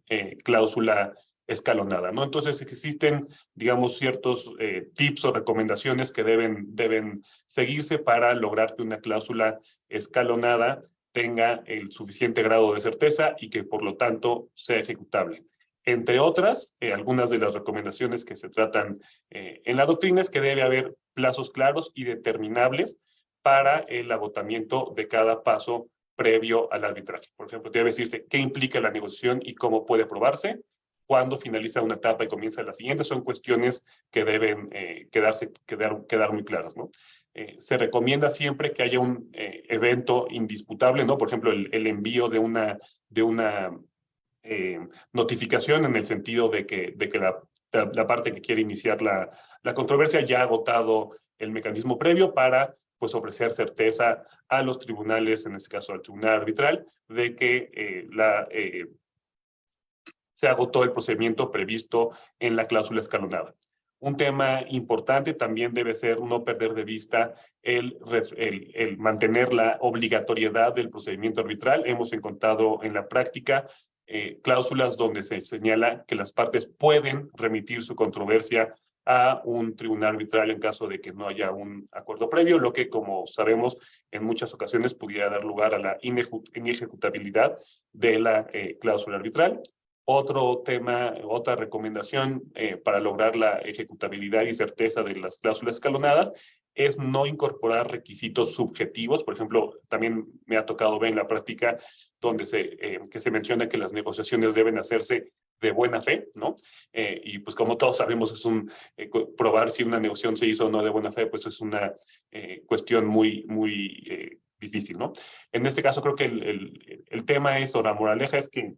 cláusula escalonada, ¿no? Entonces existen, digamos, ciertos tips o recomendaciones que deben seguirse para lograr que una cláusula escalonada tenga el suficiente grado de certeza y que por lo tanto sea ejecutable. Entre otras, algunas de las recomendaciones que se tratan en la doctrina es que debe haber plazos claros y determinables para el agotamiento de cada paso previo al arbitraje. Por ejemplo, debe decirse qué implica la negociación y cómo puede probarse, cuándo finaliza una etapa y comienza la siguiente. Son cuestiones que deben quedar muy claras, ¿no? Se recomienda siempre que haya un evento indisputable, ¿no? Por ejemplo, el envío de una notificación en el sentido de que la parte que quiere iniciar la controversia ya ha agotado el mecanismo previo para pues ofrecer certeza a los tribunales, en este caso al tribunal arbitral, de que se agotó el procedimiento previsto en la cláusula escalonada. Un tema importante también debe ser no perder de vista el mantener la obligatoriedad del procedimiento arbitral. Hemos encontrado en la práctica cláusulas donde se señala que las partes pueden remitir su controversia a un tribunal arbitral en caso de que no haya un acuerdo previo, lo que, como sabemos, en muchas ocasiones pudiera dar lugar a la inejecutabilidad de la cláusula arbitral. Otro tema, otra recomendación para lograr la ejecutabilidad y certeza de las cláusulas escalonadas es no incorporar requisitos subjetivos. Por ejemplo, también me ha tocado ver en la práctica donde se menciona que las negociaciones deben hacerse de buena fe, ¿no? Y pues como todos sabemos, probar si una negociación se hizo o no de buena fe, pues es una cuestión muy difícil, ¿no? En este caso creo que el tema es, o la moraleja es que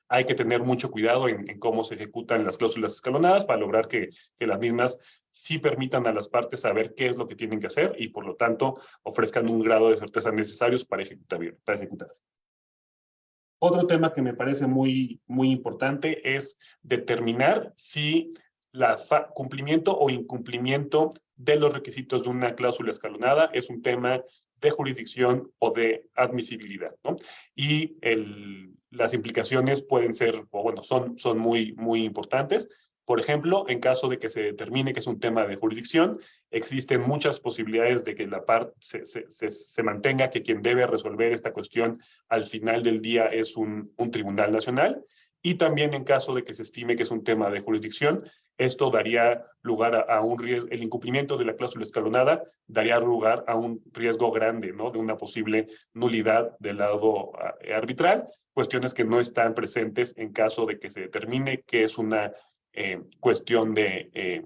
hay que tener mucho cuidado en cómo se ejecutan las cláusulas escalonadas para lograr que las mismas sí permitan a las partes saber qué es lo que tienen que hacer y, por lo tanto, ofrezcan un grado de certeza necesarios para ejecutarse. Otro tema que me parece muy importante es determinar si cumplimiento o incumplimiento de los requisitos de una cláusula escalonada es un tema de jurisdicción o de admisibilidad, ¿no? Y las implicaciones pueden ser, o bueno, son muy importantes. Por ejemplo, en caso de que se determine que es un tema de jurisdicción, existen muchas posibilidades de que la parte se mantenga, que quien debe resolver esta cuestión al final del día es un tribunal nacional. Y también en caso de que se estime que es un tema de jurisdicción, esto daría lugar a un riesgo, el incumplimiento de la cláusula escalonada daría lugar a un riesgo grande, ¿no? De una posible nulidad del lado arbitral, cuestiones que no están presentes en caso de que se determine que es una cuestión de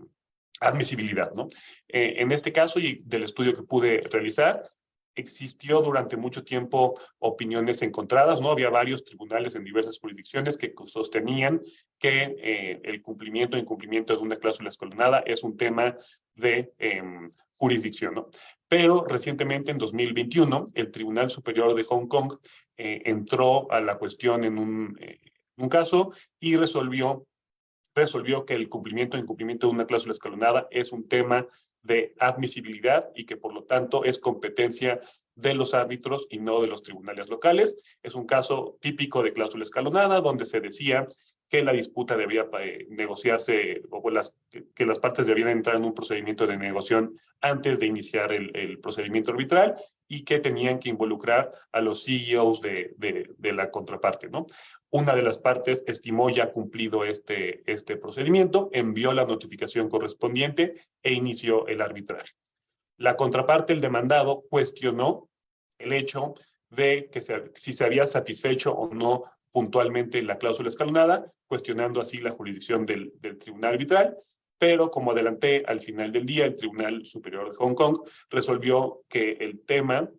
admisibilidad, ¿no? En este caso y del estudio que pude realizar, existió durante mucho tiempo opiniones encontradas, ¿no? Había varios tribunales en diversas jurisdicciones que sostenían que el cumplimiento o incumplimiento de una cláusula escalonada es un tema de jurisdicción, ¿no? Pero recientemente, en 2021, el Tribunal Superior de Hong Kong entró a la cuestión en un caso y resolvió que el cumplimiento o incumplimiento de una cláusula escalonada es un tema de admisibilidad y que por lo tanto es competencia de los árbitros y no de los tribunales locales. Es un caso típico de cláusula escalonada donde se decía que la disputa debía negociarse o que las partes debían entrar en un procedimiento de negociación antes de iniciar el procedimiento arbitral y que tenían que involucrar a los CEOs de la contraparte, ¿no? Una de las partes estimó ya cumplido este procedimiento, envió la notificación correspondiente e inició el arbitraje. La contraparte, el demandado, cuestionó el hecho de que si se había satisfecho o no puntualmente la cláusula escalonada, cuestionando así la jurisdicción del tribunal arbitral, pero como adelanté, al final del día, el Tribunal Superior de Hong Kong resolvió que el tema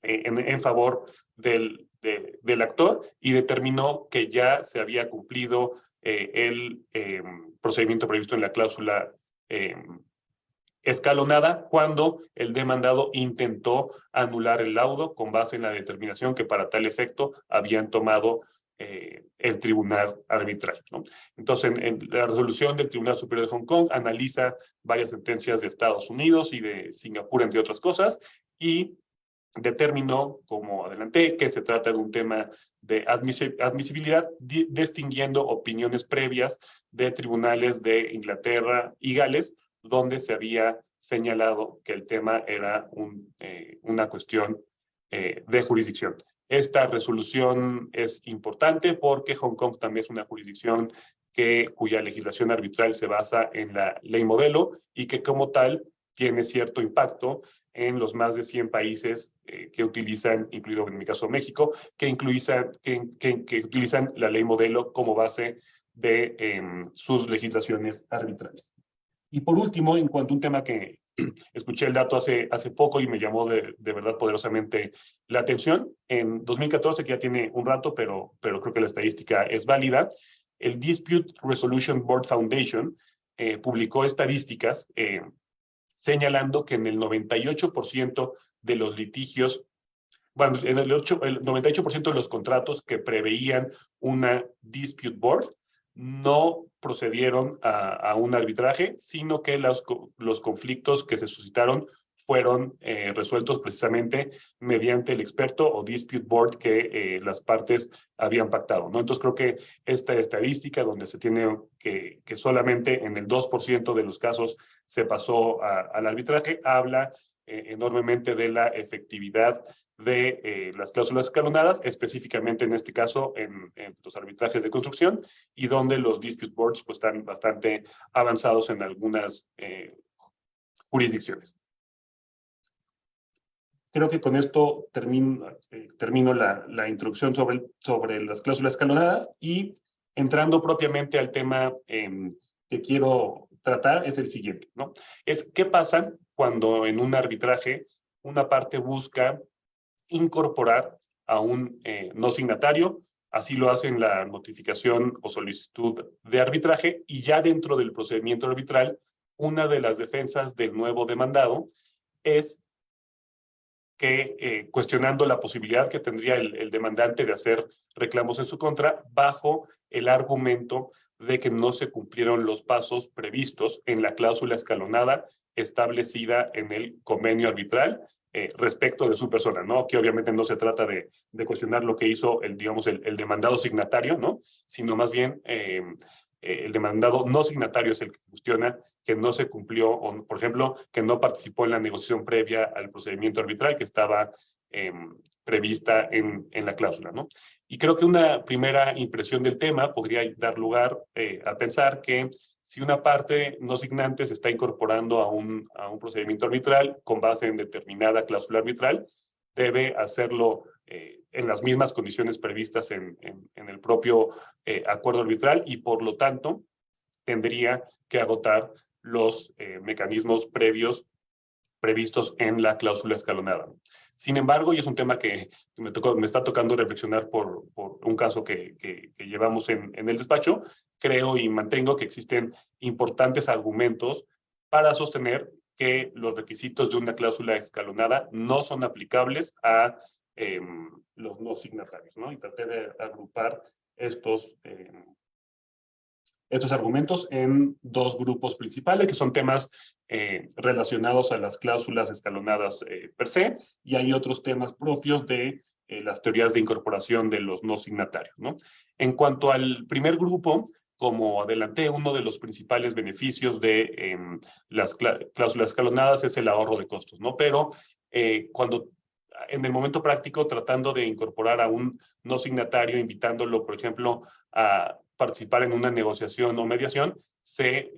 en favor del actor y determinó que ya se había cumplido el procedimiento previsto en la cláusula escalonada cuando el demandado intentó anular el laudo con base en la determinación que para tal efecto habían tomado el tribunal arbitral, ¿no? Entonces, en la resolución del Tribunal Superior de Hong Kong analiza varias sentencias de Estados Unidos y de Singapur, entre otras cosas, y determinó, como adelanté, que se trata de un tema admisibilidad, distinguiendo opiniones previas de tribunales de Inglaterra y Gales, donde se había señalado que el tema era una cuestión de jurisdicción. Esta resolución es importante porque Hong Kong también es una jurisdicción cuya legislación arbitral se basa en la ley modelo y que como tal tiene cierto impacto en los más de 100 países que utilizan, incluido en mi caso México, que utilizan la ley modelo como base de sus legislaciones arbitrales. Y por último, en cuanto a un tema que escuché el dato hace poco y me llamó de verdad poderosamente la atención, en 2014, que ya tiene un rato, pero creo que la estadística es válida, el Dispute Resolution Board Foundation publicó estadísticas señalando que en el 98% de los litigios, bueno, en el 98% de los contratos que preveían una dispute board no procedieron a un arbitraje, sino que los conflictos que se suscitaron fueron resueltos precisamente mediante el experto o dispute board que las partes habían pactado, ¿no? Entonces creo que esta estadística donde se tiene que solamente en el 2% de los casos se pasó al arbitraje, habla enormemente de la efectividad de las cláusulas escalonadas, específicamente en este caso en los arbitrajes de construcción, y donde los dispute boards pues, están bastante avanzados en algunas jurisdicciones. Creo que con esto termino la introducción sobre las cláusulas escalonadas y entrando propiamente al tema que quiero tratar es el siguiente, ¿no? Es qué pasa cuando en un arbitraje una parte busca incorporar a un no signatario, así lo hace en la notificación o solicitud de arbitraje, y ya dentro del procedimiento arbitral, una de las defensas del nuevo demandado es que cuestionando la posibilidad que tendría el demandante de hacer reclamos en su contra bajo el argumento de que no se cumplieron los pasos previstos en la cláusula escalonada establecida en el convenio arbitral respecto de su persona, ¿no? Que obviamente no se trata de cuestionar lo que hizo el demandado signatario, ¿no? Sino más bien el demandado no signatario es el que cuestiona que no se cumplió, o por ejemplo, que no participó en la negociación previa al procedimiento arbitral que estaba prevista en la cláusula, ¿no? Y creo que una primera impresión del tema podría dar lugar a pensar que si una parte no signante se está incorporando a un procedimiento arbitral con base en determinada cláusula arbitral, debe hacerlo en las mismas condiciones previstas en el propio acuerdo arbitral y por lo tanto tendría que agotar los mecanismos previstos en la cláusula escalonada. Sin embargo, y es un tema que me está tocando reflexionar por un caso que llevamos en el despacho, creo y mantengo que existen importantes argumentos para sostener que los requisitos de una cláusula escalonada no son aplicables a los no signatarios, ¿no? Y traté de agrupar estos argumentos en dos grupos principales, que son temas relacionados a las cláusulas escalonadas per se, y hay otros temas propios de las teorías de incorporación de los no signatarios, ¿no? En cuanto al primer grupo, como adelanté, uno de los principales beneficios de las cláusulas escalonadas es el ahorro de costos, ¿no? Pero cuando en el momento práctico, tratando de incorporar a un no signatario, invitándolo, por ejemplo, a participar en una negociación o mediación, se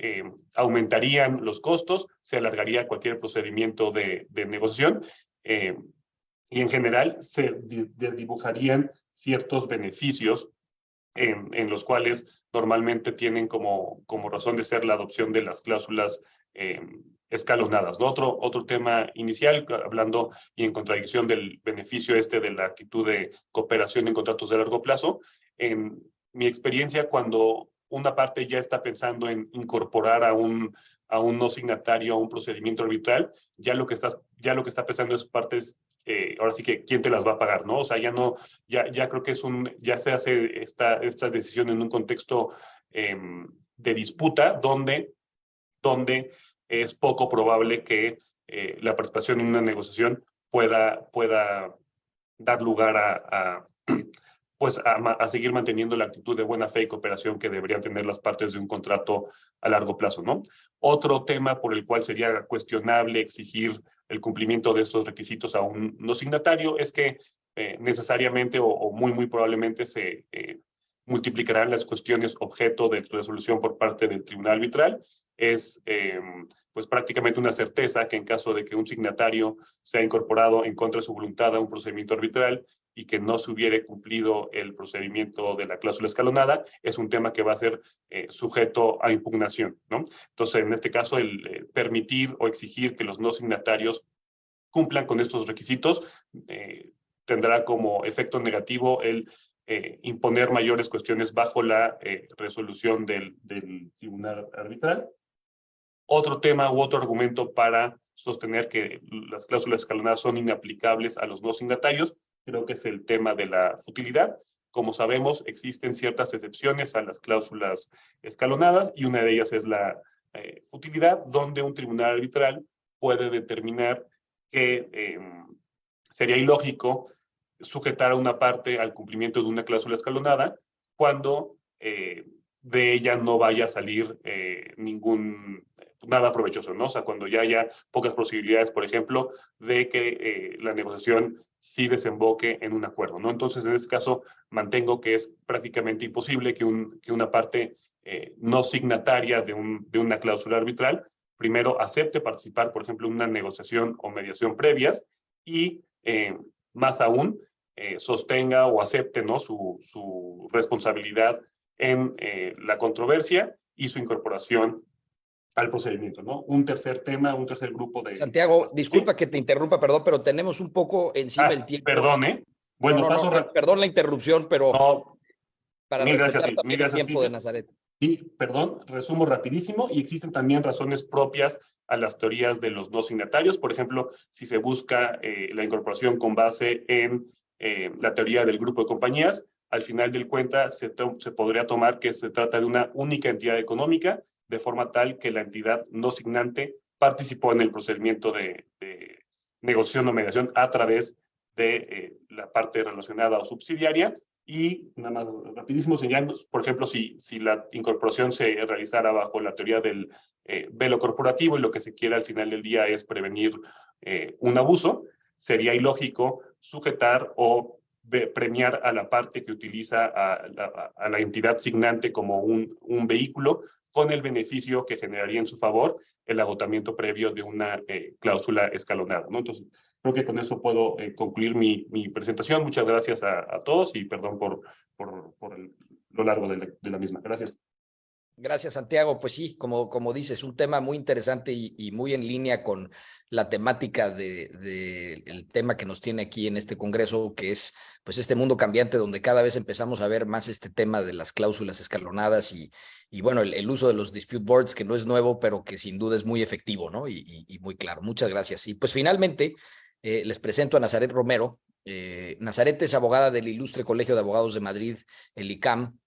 aumentarían los costos, se alargaría cualquier procedimiento de negociación y en general se desdibujarían ciertos beneficios en los cuales normalmente tienen como razón de ser la adopción de las cláusulas escalonadas, ¿no? Otro tema inicial, hablando y en contradicción del beneficio de la actitud de cooperación en contratos de largo plazo, en mi experiencia, cuando una parte ya está pensando en incorporar a un no signatario a un procedimiento arbitral, ya lo que está pensando es partes, ahora sí que quién te las va a pagar, ¿no? O sea, ya creo que ya se hace esta decisión en un contexto de disputa donde es poco probable que la participación en una negociación pueda dar lugar pues a seguir manteniendo la actitud de buena fe y cooperación que deberían tener las partes de un contrato a largo plazo, ¿no? Otro tema por el cual sería cuestionable exigir el cumplimiento de estos requisitos a un no signatario es que necesariamente o muy probablemente se multiplicarán las cuestiones objeto de resolución por parte del tribunal arbitral. Es pues prácticamente una certeza que en caso de que un signatario sea incorporado en contra de su voluntad a un procedimiento arbitral y que no se hubiere cumplido el procedimiento de la cláusula escalonada, es un tema que va a ser sujeto a impugnación, ¿no? Entonces, en este caso, el permitir o exigir que los no signatarios cumplan con estos requisitos tendrá como efecto negativo el imponer mayores cuestiones bajo la resolución del tribunal arbitral. Otro tema u otro argumento para sostener que las cláusulas escalonadas son inaplicables a los no signatarios, creo que es el tema de la futilidad. Como sabemos, existen ciertas excepciones a las cláusulas escalonadas y una de ellas es la futilidad, donde un tribunal arbitral puede determinar que sería ilógico sujetar a una parte al cumplimiento de una cláusula escalonada cuando de ella no vaya a salir nada provechoso, ¿no? O sea, cuando ya haya pocas posibilidades, por ejemplo, de que la negociación sí desemboque en un acuerdo, ¿no? Entonces, en este caso, mantengo que es prácticamente imposible que una parte no signataria de una cláusula arbitral primero acepte participar, por ejemplo, en una negociación o mediación previas y, más aún, sostenga o acepte, ¿no?, su responsabilidad en la controversia y su incorporación al procedimiento, ¿no? Un tercer tema, un tercer grupo de... Santiago, disculpa que te interrumpa, perdón, pero tenemos un poco encima el tiempo. Perdón, ¿eh? Bueno, perdón la interrupción, pero no, para mil respetar gracias, también el tiempo de Nazaret. Sí, perdón, resumo rapidísimo, y existen también razones propias a las teorías de los no signatarios. Por ejemplo, si se busca la incorporación con base en la teoría del grupo de compañías, al final del cuenta se podría tomar que se trata de una única entidad económica, de forma tal que la entidad no signante participó en el procedimiento de negociación o mediación a través de la parte relacionada o subsidiaria. Y nada más rapidísimo señalando, por ejemplo, si la incorporación se realizara bajo la teoría del velo corporativo y lo que se quiere al final del día es prevenir un abuso, sería ilógico sujetar o premiar a la parte que utiliza a la entidad signante como un vehículo, con el beneficio que generaría en su favor el agotamiento previo de una cláusula escalonada, ¿no? Entonces, creo que con eso puedo concluir mi presentación. Muchas gracias a todos y perdón por lo largo de la misma. Gracias. Gracias, Santiago. Pues sí, como dices, un tema muy interesante y muy en línea con la temática del tema que nos tiene aquí en este congreso, que es pues este mundo cambiante donde cada vez empezamos a ver más este tema de las cláusulas escalonadas y bueno, el uso de los dispute boards, que no es nuevo, pero que sin duda es muy efectivo, ¿no? Y muy claro. Muchas gracias. Y pues finalmente les presento a Nazaret Romero. Nazaret es abogada del Ilustre Colegio de Abogados de Madrid, el ICAM,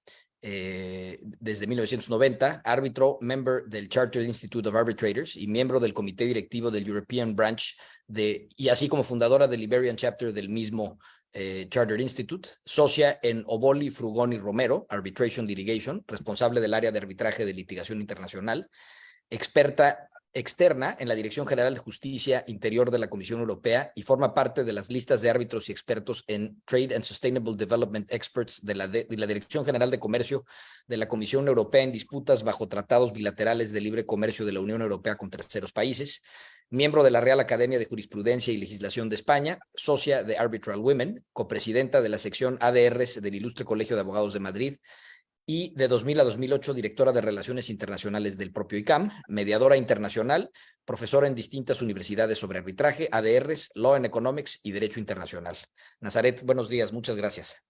desde 1990, árbitro, member del Chartered Institute of Arbitrators y miembro del comité directivo del European Branch y así como fundadora del Iberian Chapter del mismo Chartered Institute, socia en Oboli, Frugoni Romero, Arbitration Litigation, responsable del área de arbitraje de litigación internacional, experta externa en la Dirección General de Justicia Interior de la Comisión Europea y forma parte de las listas de árbitros y expertos en Trade and Sustainable Development Experts de la Dirección General de Comercio de la Comisión Europea en disputas bajo tratados bilaterales de libre comercio de la Unión Europea con terceros países, miembro de la Real Academia de Jurisprudencia y Legislación de España, socia de Arbitral Women, copresidenta de la sección ADRs del Ilustre Colegio de Abogados de Madrid, y de 2000 a 2008 directora de Relaciones Internacionales del propio ICAM, mediadora internacional, profesora en distintas universidades sobre arbitraje, ADRs, Law and Economics y Derecho Internacional. Nazaret, buenos días, muchas gracias.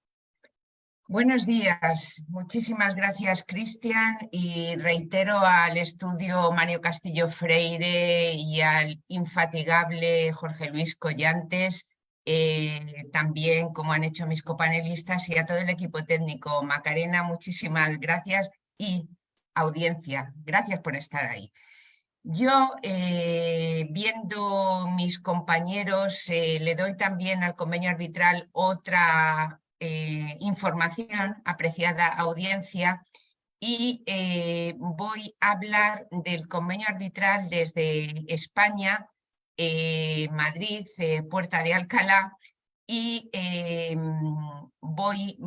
Buenos días, muchísimas gracias, Cristian, y reitero al estudio Mario Castillo Freire y al infatigable Jorge Luis Collantes, también como han hecho mis copanelistas, y a todo el equipo técnico. Macarena, muchísimas gracias, y audiencia, gracias por estar ahí. Yo, viendo mis compañeros, le doy también al convenio arbitral otra información, apreciada audiencia, y voy a hablar del convenio arbitral desde España, Madrid, Puerta de Alcalá, y voy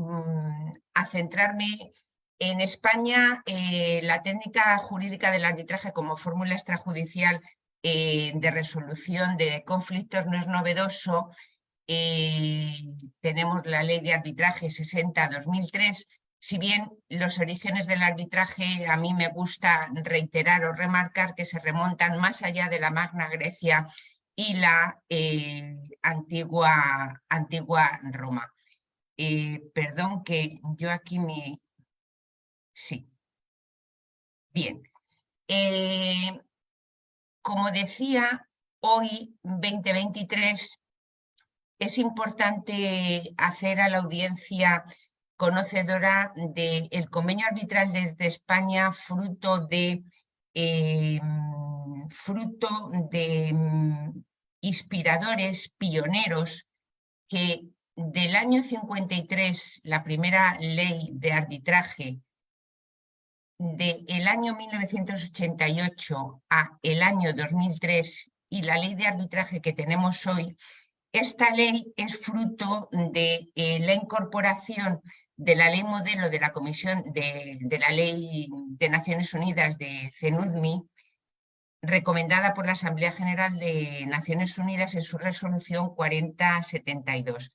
a centrarme en España, la técnica jurídica del arbitraje como fórmula extrajudicial de resolución de conflictos no es novedoso. Tenemos la ley de arbitraje 60/2003. Si bien los orígenes del arbitraje a mí me gusta reiterar o remarcar que se remontan más allá de la Magna Grecia y la antigua Roma. Perdón que yo aquí me... Sí. Bien. Como decía, hoy, 2023, es importante hacer a la audiencia conocedora del convenio arbitral desde España, fruto de inspiradores, pioneros, que del año 53, la primera ley de arbitraje, del año 1988 a el año 2003 y la ley de arbitraje que tenemos hoy, esta ley es fruto de la incorporación de la ley modelo de la Comisión de la Ley de Naciones Unidas de CENUDMI, recomendada por la Asamblea General de Naciones Unidas en su resolución 4072.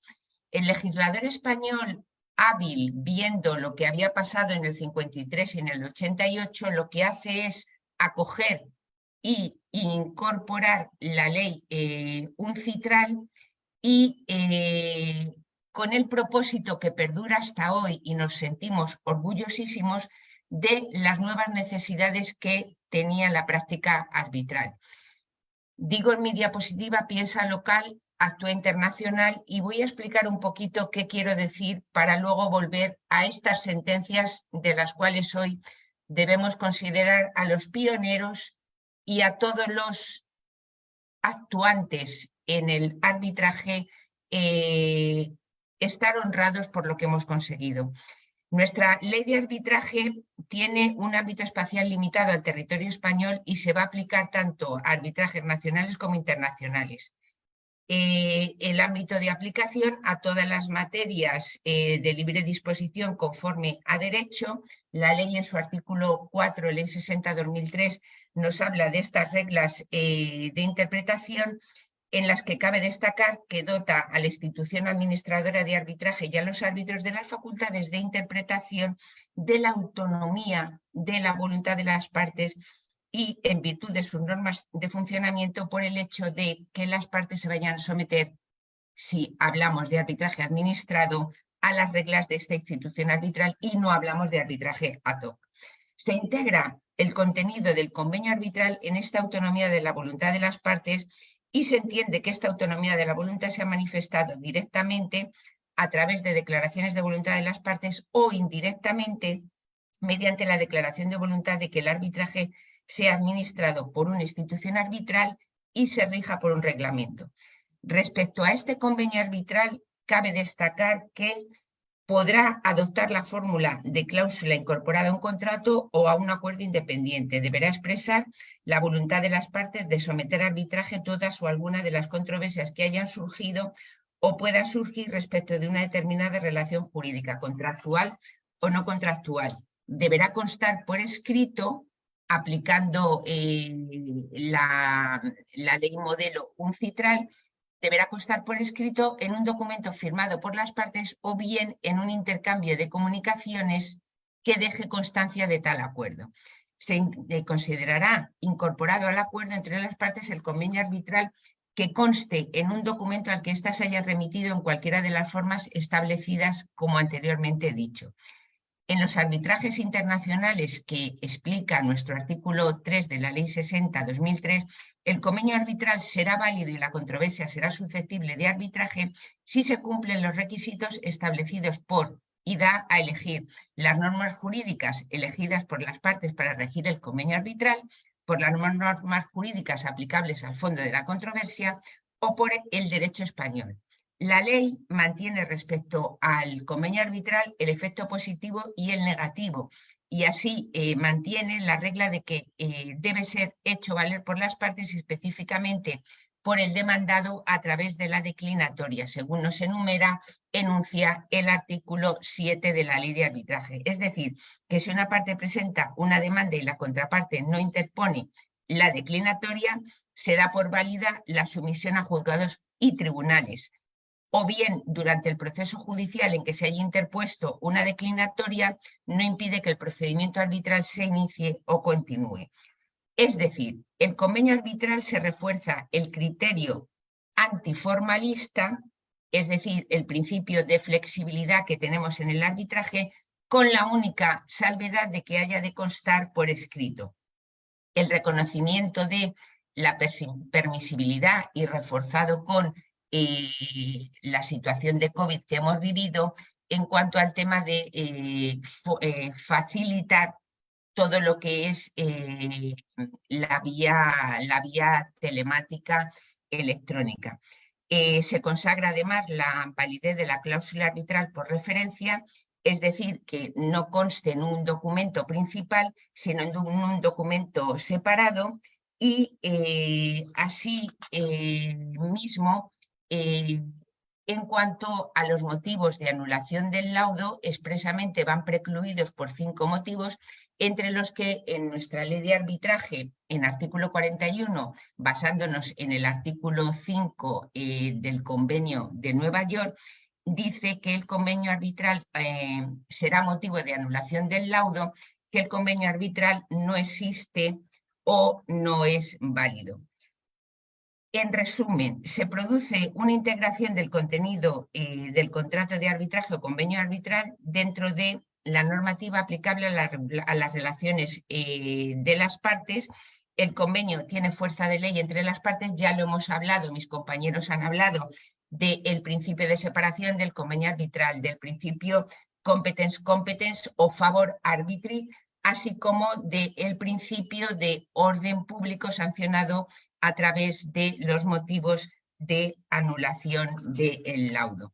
El legislador español hábil, viendo lo que había pasado en el 53 y en el 88, lo que hace es acoger e incorporar la ley UNCITRAL y con el propósito que perdura hasta hoy y nos sentimos orgullosísimos de las nuevas necesidades que tenía la práctica arbitral. Digo en mi diapositiva, piensa local, actúa internacional, y voy a explicar un poquito qué quiero decir para luego volver a estas sentencias de las cuales hoy debemos considerar a los pioneros y a todos los actuantes en el arbitraje estar honrados por lo que hemos conseguido. Nuestra ley de arbitraje tiene un ámbito espacial limitado al territorio español y se va a aplicar tanto a arbitrajes nacionales como internacionales. El ámbito de aplicación a todas las materias de libre disposición conforme a derecho. La ley en su artículo 4, ley 60/2003, nos habla de estas reglas de interpretación, en las que cabe destacar que dota a la institución administradora de arbitraje y a los árbitros de las facultades de interpretación de la autonomía de la voluntad de las partes y en virtud de sus normas de funcionamiento, por el hecho de que las partes se vayan a someter, si hablamos de arbitraje administrado, a las reglas de esta institución arbitral y no hablamos de arbitraje ad hoc. Se integra el contenido del convenio arbitral en esta autonomía de la voluntad de las partes y se entiende que esta autonomía de la voluntad se ha manifestado directamente a través de declaraciones de voluntad de las partes o indirectamente mediante la declaración de voluntad de que el arbitraje sea administrado por una institución arbitral y se rija por un reglamento. Respecto a este convenio arbitral, cabe destacar que podrá adoptar la fórmula de cláusula incorporada a un contrato o a un acuerdo independiente. Deberá expresar la voluntad de las partes de someter a arbitraje todas o alguna de las controversias que hayan surgido o puedan surgir respecto de una determinada relación jurídica, contractual o no contractual. Deberá constar por escrito, aplicando la ley modelo UNCITRAL, deberá constar por escrito en un documento firmado por las partes o bien en un intercambio de comunicaciones que deje constancia de tal acuerdo. Se considerará incorporado al acuerdo entre las partes el convenio arbitral que conste en un documento al que ésta se haya remitido en cualquiera de las formas establecidas como anteriormente he dicho. En los arbitrajes internacionales que explica nuestro artículo 3 de la Ley 60/2003, el convenio arbitral será válido y la controversia será susceptible de arbitraje si se cumplen los requisitos establecidos por y da a elegir las normas jurídicas elegidas por las partes para regir el convenio arbitral, por las normas jurídicas aplicables al fondo de la controversia o por el derecho español. La ley mantiene respecto al convenio arbitral el efecto positivo y el negativo, y así mantiene la regla de que debe ser hecho valer por las partes, específicamente por el demandado, a través de la declinatoria, según nos enuncia el artículo 7 de la Ley de Arbitraje. Es decir, que si una parte presenta una demanda y la contraparte no interpone la declinatoria, se da por válida la sumisión a juzgados y tribunales, o bien durante el proceso judicial en que se haya interpuesto una declinatoria, no impide que el procedimiento arbitral se inicie o continúe. Es decir, el convenio arbitral se refuerza el criterio antiformalista, es decir, el principio de flexibilidad que tenemos en el arbitraje, con la única salvedad de que haya de constar por escrito el reconocimiento de la permisibilidad, y reforzado con la situación de COVID que hemos vivido, en cuanto al tema de facilitar todo lo que es la vía telemática electrónica. Se consagra además la validez de la cláusula arbitral por referencia, es decir, que no conste en un documento principal, sino en un documento separado, y así mismo, en cuanto a los motivos de anulación del laudo, expresamente van precluidos por 5 motivos, entre los que en nuestra ley de arbitraje, en artículo 41, basándonos en el artículo 5 del convenio de Nueva York, dice que el convenio arbitral será motivo de anulación del laudo, que el convenio arbitral no existe o no es válido. En resumen, se produce una integración del contenido del contrato de arbitraje o convenio arbitral dentro de la normativa aplicable a las relaciones de las partes. El convenio tiene fuerza de ley entre las partes, ya lo hemos hablado, mis compañeros han hablado del principio de separación del convenio arbitral, del principio competence o favor arbitri, así como del principio de orden público sancionado a través de los motivos de anulación del laudo.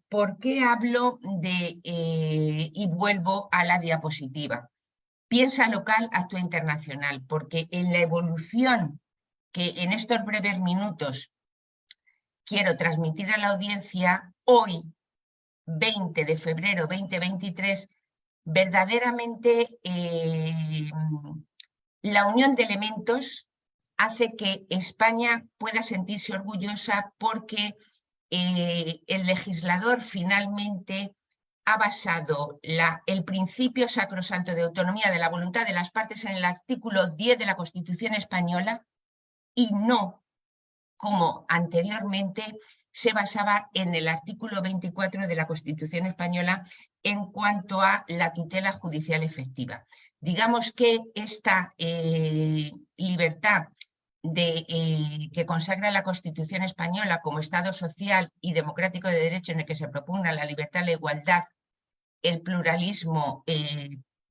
¿Por qué hablo de, y vuelvo a la diapositiva? Piensa local, actúa internacional, porque en la evolución que en estos breves minutos quiero transmitir a la audiencia, hoy, 20 de febrero 2023, verdaderamente la unión de elementos hace que España pueda sentirse orgullosa, porque el legislador finalmente ha basado el principio sacrosanto de autonomía de la voluntad de las partes en el artículo 10 de la Constitución española, y no, como anteriormente, se basaba en el artículo 24 de la Constitución española en cuanto a la tutela judicial efectiva. Digamos que esta libertad que consagra la Constitución española como Estado social y democrático de derecho, en el que se propugna la libertad, la igualdad, el pluralismo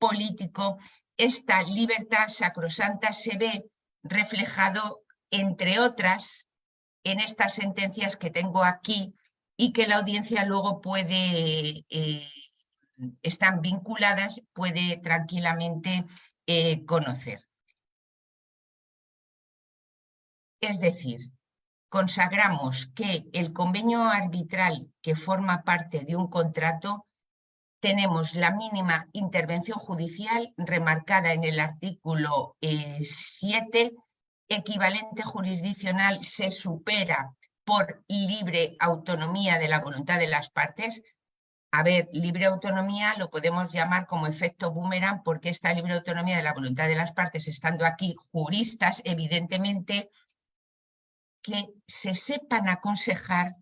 político, esta libertad sacrosanta se ve reflejado, entre otras, en estas sentencias que tengo aquí, y que la audiencia luego puede, están vinculadas, puede tranquilamente conocer. Es decir, consagramos que el convenio arbitral que forma parte de un contrato, tenemos la mínima intervención judicial remarcada en el artículo 7, equivalente jurisdiccional se supera por libre autonomía de la voluntad de las partes. A ver, libre autonomía lo podemos llamar como efecto boomerang, porque esta libre autonomía de la voluntad de las partes, estando aquí juristas, evidentemente, que se sepan aconsejar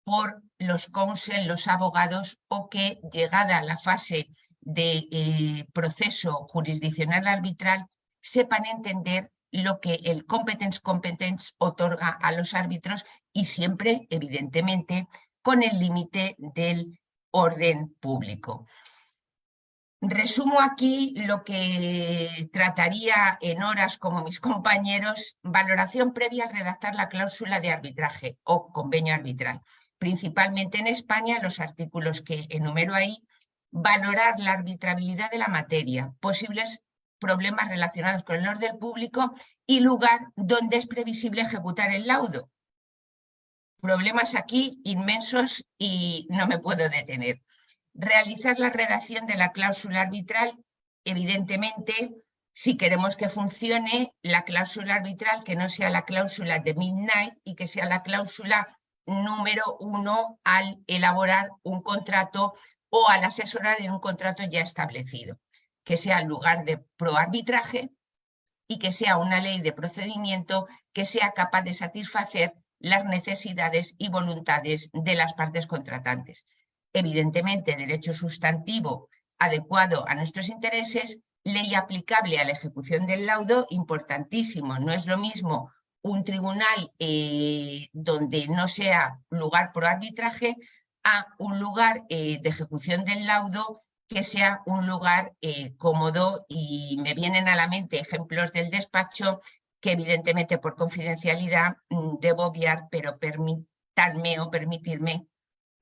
por los counsel, los abogados, o que, llegada la fase de proceso jurisdiccional arbitral, sepan entender lo que el competence otorga a los árbitros, y siempre, evidentemente, con el límite del orden público. Resumo aquí lo que trataría en horas como mis compañeros, valoración previa al redactar la cláusula de arbitraje o convenio arbitral. Principalmente en España, los artículos que enumero ahí, valorar la arbitrabilidad de la materia, posibles problemas relacionados con el orden público y lugar donde es previsible ejecutar el laudo. Problemas aquí inmensos y no me puedo detener. Realizar la redacción de la cláusula arbitral, evidentemente, si queremos que funcione, la cláusula arbitral que no sea la cláusula de midnight y que sea la cláusula número 1 al elaborar un contrato o al asesorar en un contrato ya establecido, que sea en lugar de proarbitraje y que sea una ley de procedimiento que sea capaz de satisfacer las necesidades y voluntades de las partes contratantes. Evidentemente, derecho sustantivo adecuado a nuestros intereses, ley aplicable a la ejecución del laudo, importantísimo. No es lo mismo un tribunal donde no sea lugar pro arbitraje a un lugar de ejecución del laudo que sea un lugar cómodo, y me vienen a la mente ejemplos del despacho que evidentemente por confidencialidad debo obviar, pero permitirme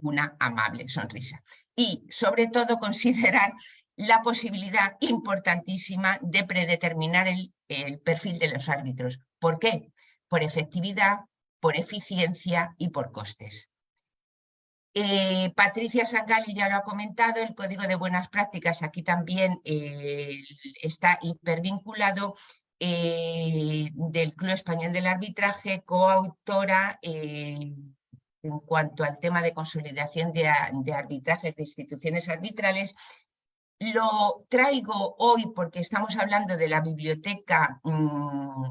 una amable sonrisa. Y sobre todo considerar la posibilidad importantísima de predeterminar el perfil de los árbitros. ¿Por qué? Por efectividad, por eficiencia y por costes. Patricia Sangali ya lo ha comentado, el Código de Buenas Prácticas aquí también está hipervinculado, del Club Español del Arbitraje, coautora en cuanto al tema de consolidación de arbitrajes de instituciones arbitrales. Lo traigo hoy porque estamos hablando de la biblioteca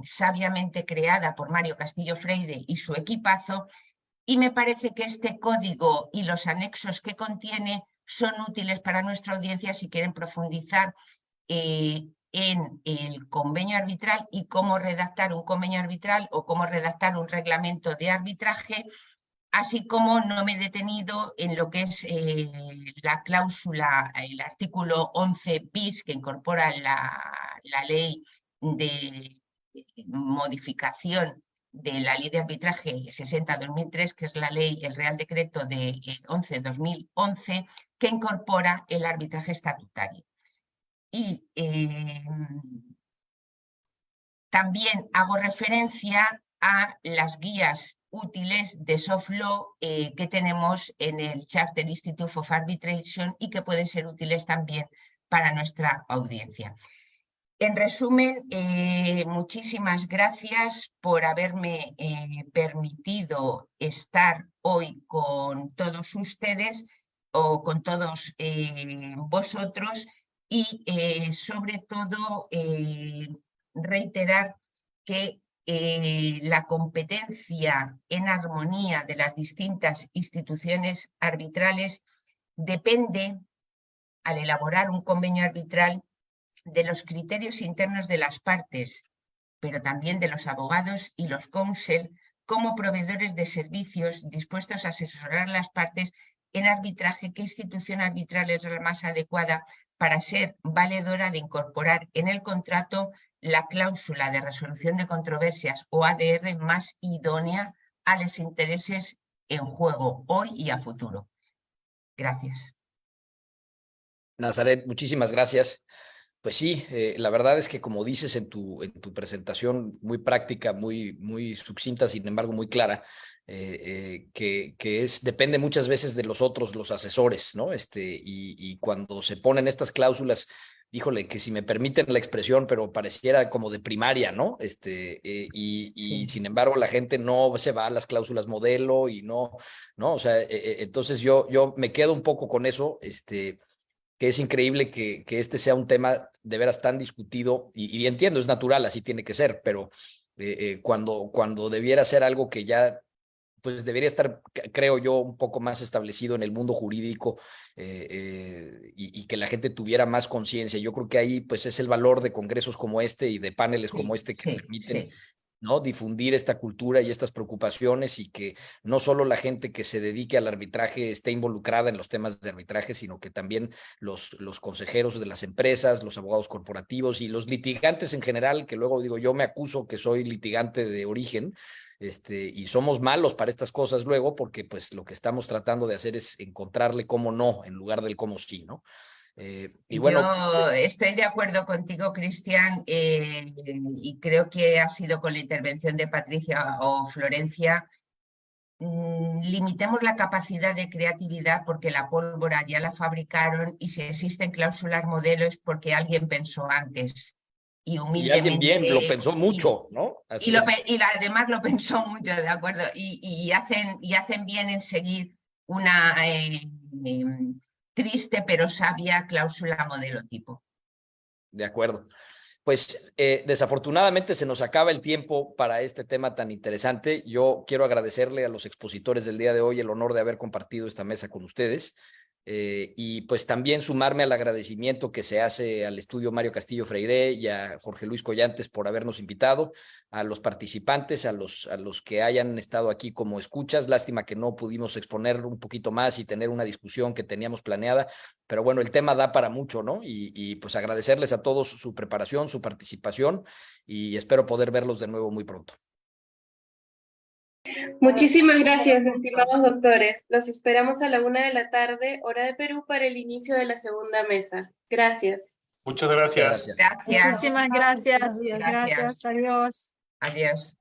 sabiamente creada por Mario Castillo Freire y su equipazo, y me parece que este código y los anexos que contiene son útiles para nuestra audiencia si quieren profundizar en el convenio arbitral y cómo redactar un convenio arbitral o cómo redactar un reglamento de arbitraje, así como no me he detenido en lo que es la cláusula, el artículo 11 bis que incorpora la ley de modificación de la ley de arbitraje 60-2003, que es la ley, el Real Decreto de 11-2011, que incorpora el arbitraje estatutario. Y también hago referencia a las guías útiles de soft law que tenemos en el Charter Institute of Arbitration y que pueden ser útiles también para nuestra audiencia. En resumen, muchísimas gracias por haberme permitido estar hoy con todos ustedes o con todos vosotros, y sobre todo reiterar que la competencia en armonía de las distintas instituciones arbitrales depende, al elaborar un convenio arbitral, de los criterios internos de las partes, pero también de los abogados y los counsel como proveedores de servicios dispuestos a asesorar a las partes en arbitraje. ¿Qué institución arbitral es la más adecuada para ser valedora de incorporar en el contrato la cláusula de resolución de controversias o ADR más idónea a los intereses en juego hoy y a futuro? Gracias. Nazaret, muchísimas gracias. Pues sí, la verdad es que como dices en tu presentación, muy práctica, muy sucinta, sin embargo muy clara, que depende muchas veces de los otros, los asesores, ¿no? Y cuando se ponen estas cláusulas, híjole, que si me permiten la expresión, pero pareciera como de primaria, ¿no? Y sin embargo la gente no se va a las cláusulas modelo y no, o sea, entonces yo me quedo un poco con eso, que es increíble que este sea un tema de veras tan discutido, y entiendo, es natural, así tiene que ser, pero cuando debiera ser algo que ya pues debería estar, creo yo, un poco más establecido en el mundo jurídico, y que la gente tuviera más conciencia. Yo creo que ahí pues es el valor de congresos como este y de paneles como este que permiten ¿no? Difundir esta cultura y estas preocupaciones y que no solo la gente que se dedique al arbitraje esté involucrada en los temas de arbitraje, sino que también los consejeros de las empresas, los abogados corporativos y los litigantes en general, que luego digo, yo me acuso que soy litigante de origen, y somos malos para estas cosas luego porque pues lo que estamos tratando de hacer es encontrarle cómo no en lugar del cómo sí, ¿no? Y bueno, yo estoy de acuerdo contigo, Cristian, y creo que ha sido con la intervención de Patricia o Florencia. Limitemos la capacidad de creatividad porque la pólvora ya la fabricaron y si existen cláusulas modelo es porque alguien pensó antes. Y humildemente. alguien bien, lo pensó mucho, ¿no? Así es. Además lo pensó mucho, de acuerdo. Y hacen bien en seguir una triste pero sabia cláusula modelo tipo. De acuerdo. Pues desafortunadamente se nos acaba el tiempo para este tema tan interesante. Yo quiero agradecerle a los expositores del día de hoy el honor de haber compartido esta mesa con ustedes. Y pues también sumarme al agradecimiento que se hace al estudio Mario Castillo Freire y a Jorge Luis Collantes por habernos invitado, a los participantes, a los que hayan estado aquí como escuchas. Lástima que no pudimos exponer un poquito más y tener una discusión que teníamos planeada, pero bueno, el tema da para mucho, ¿no? Y pues agradecerles a todos su preparación, su participación y espero poder verlos de nuevo muy pronto. Muchísimas gracias, estimados doctores. Los esperamos a la 1:00 p.m, hora de Perú, para el inicio de la segunda mesa. Gracias. Muchas gracias. Gracias. Muchísimas gracias. Gracias. Gracias. Adiós. Adiós.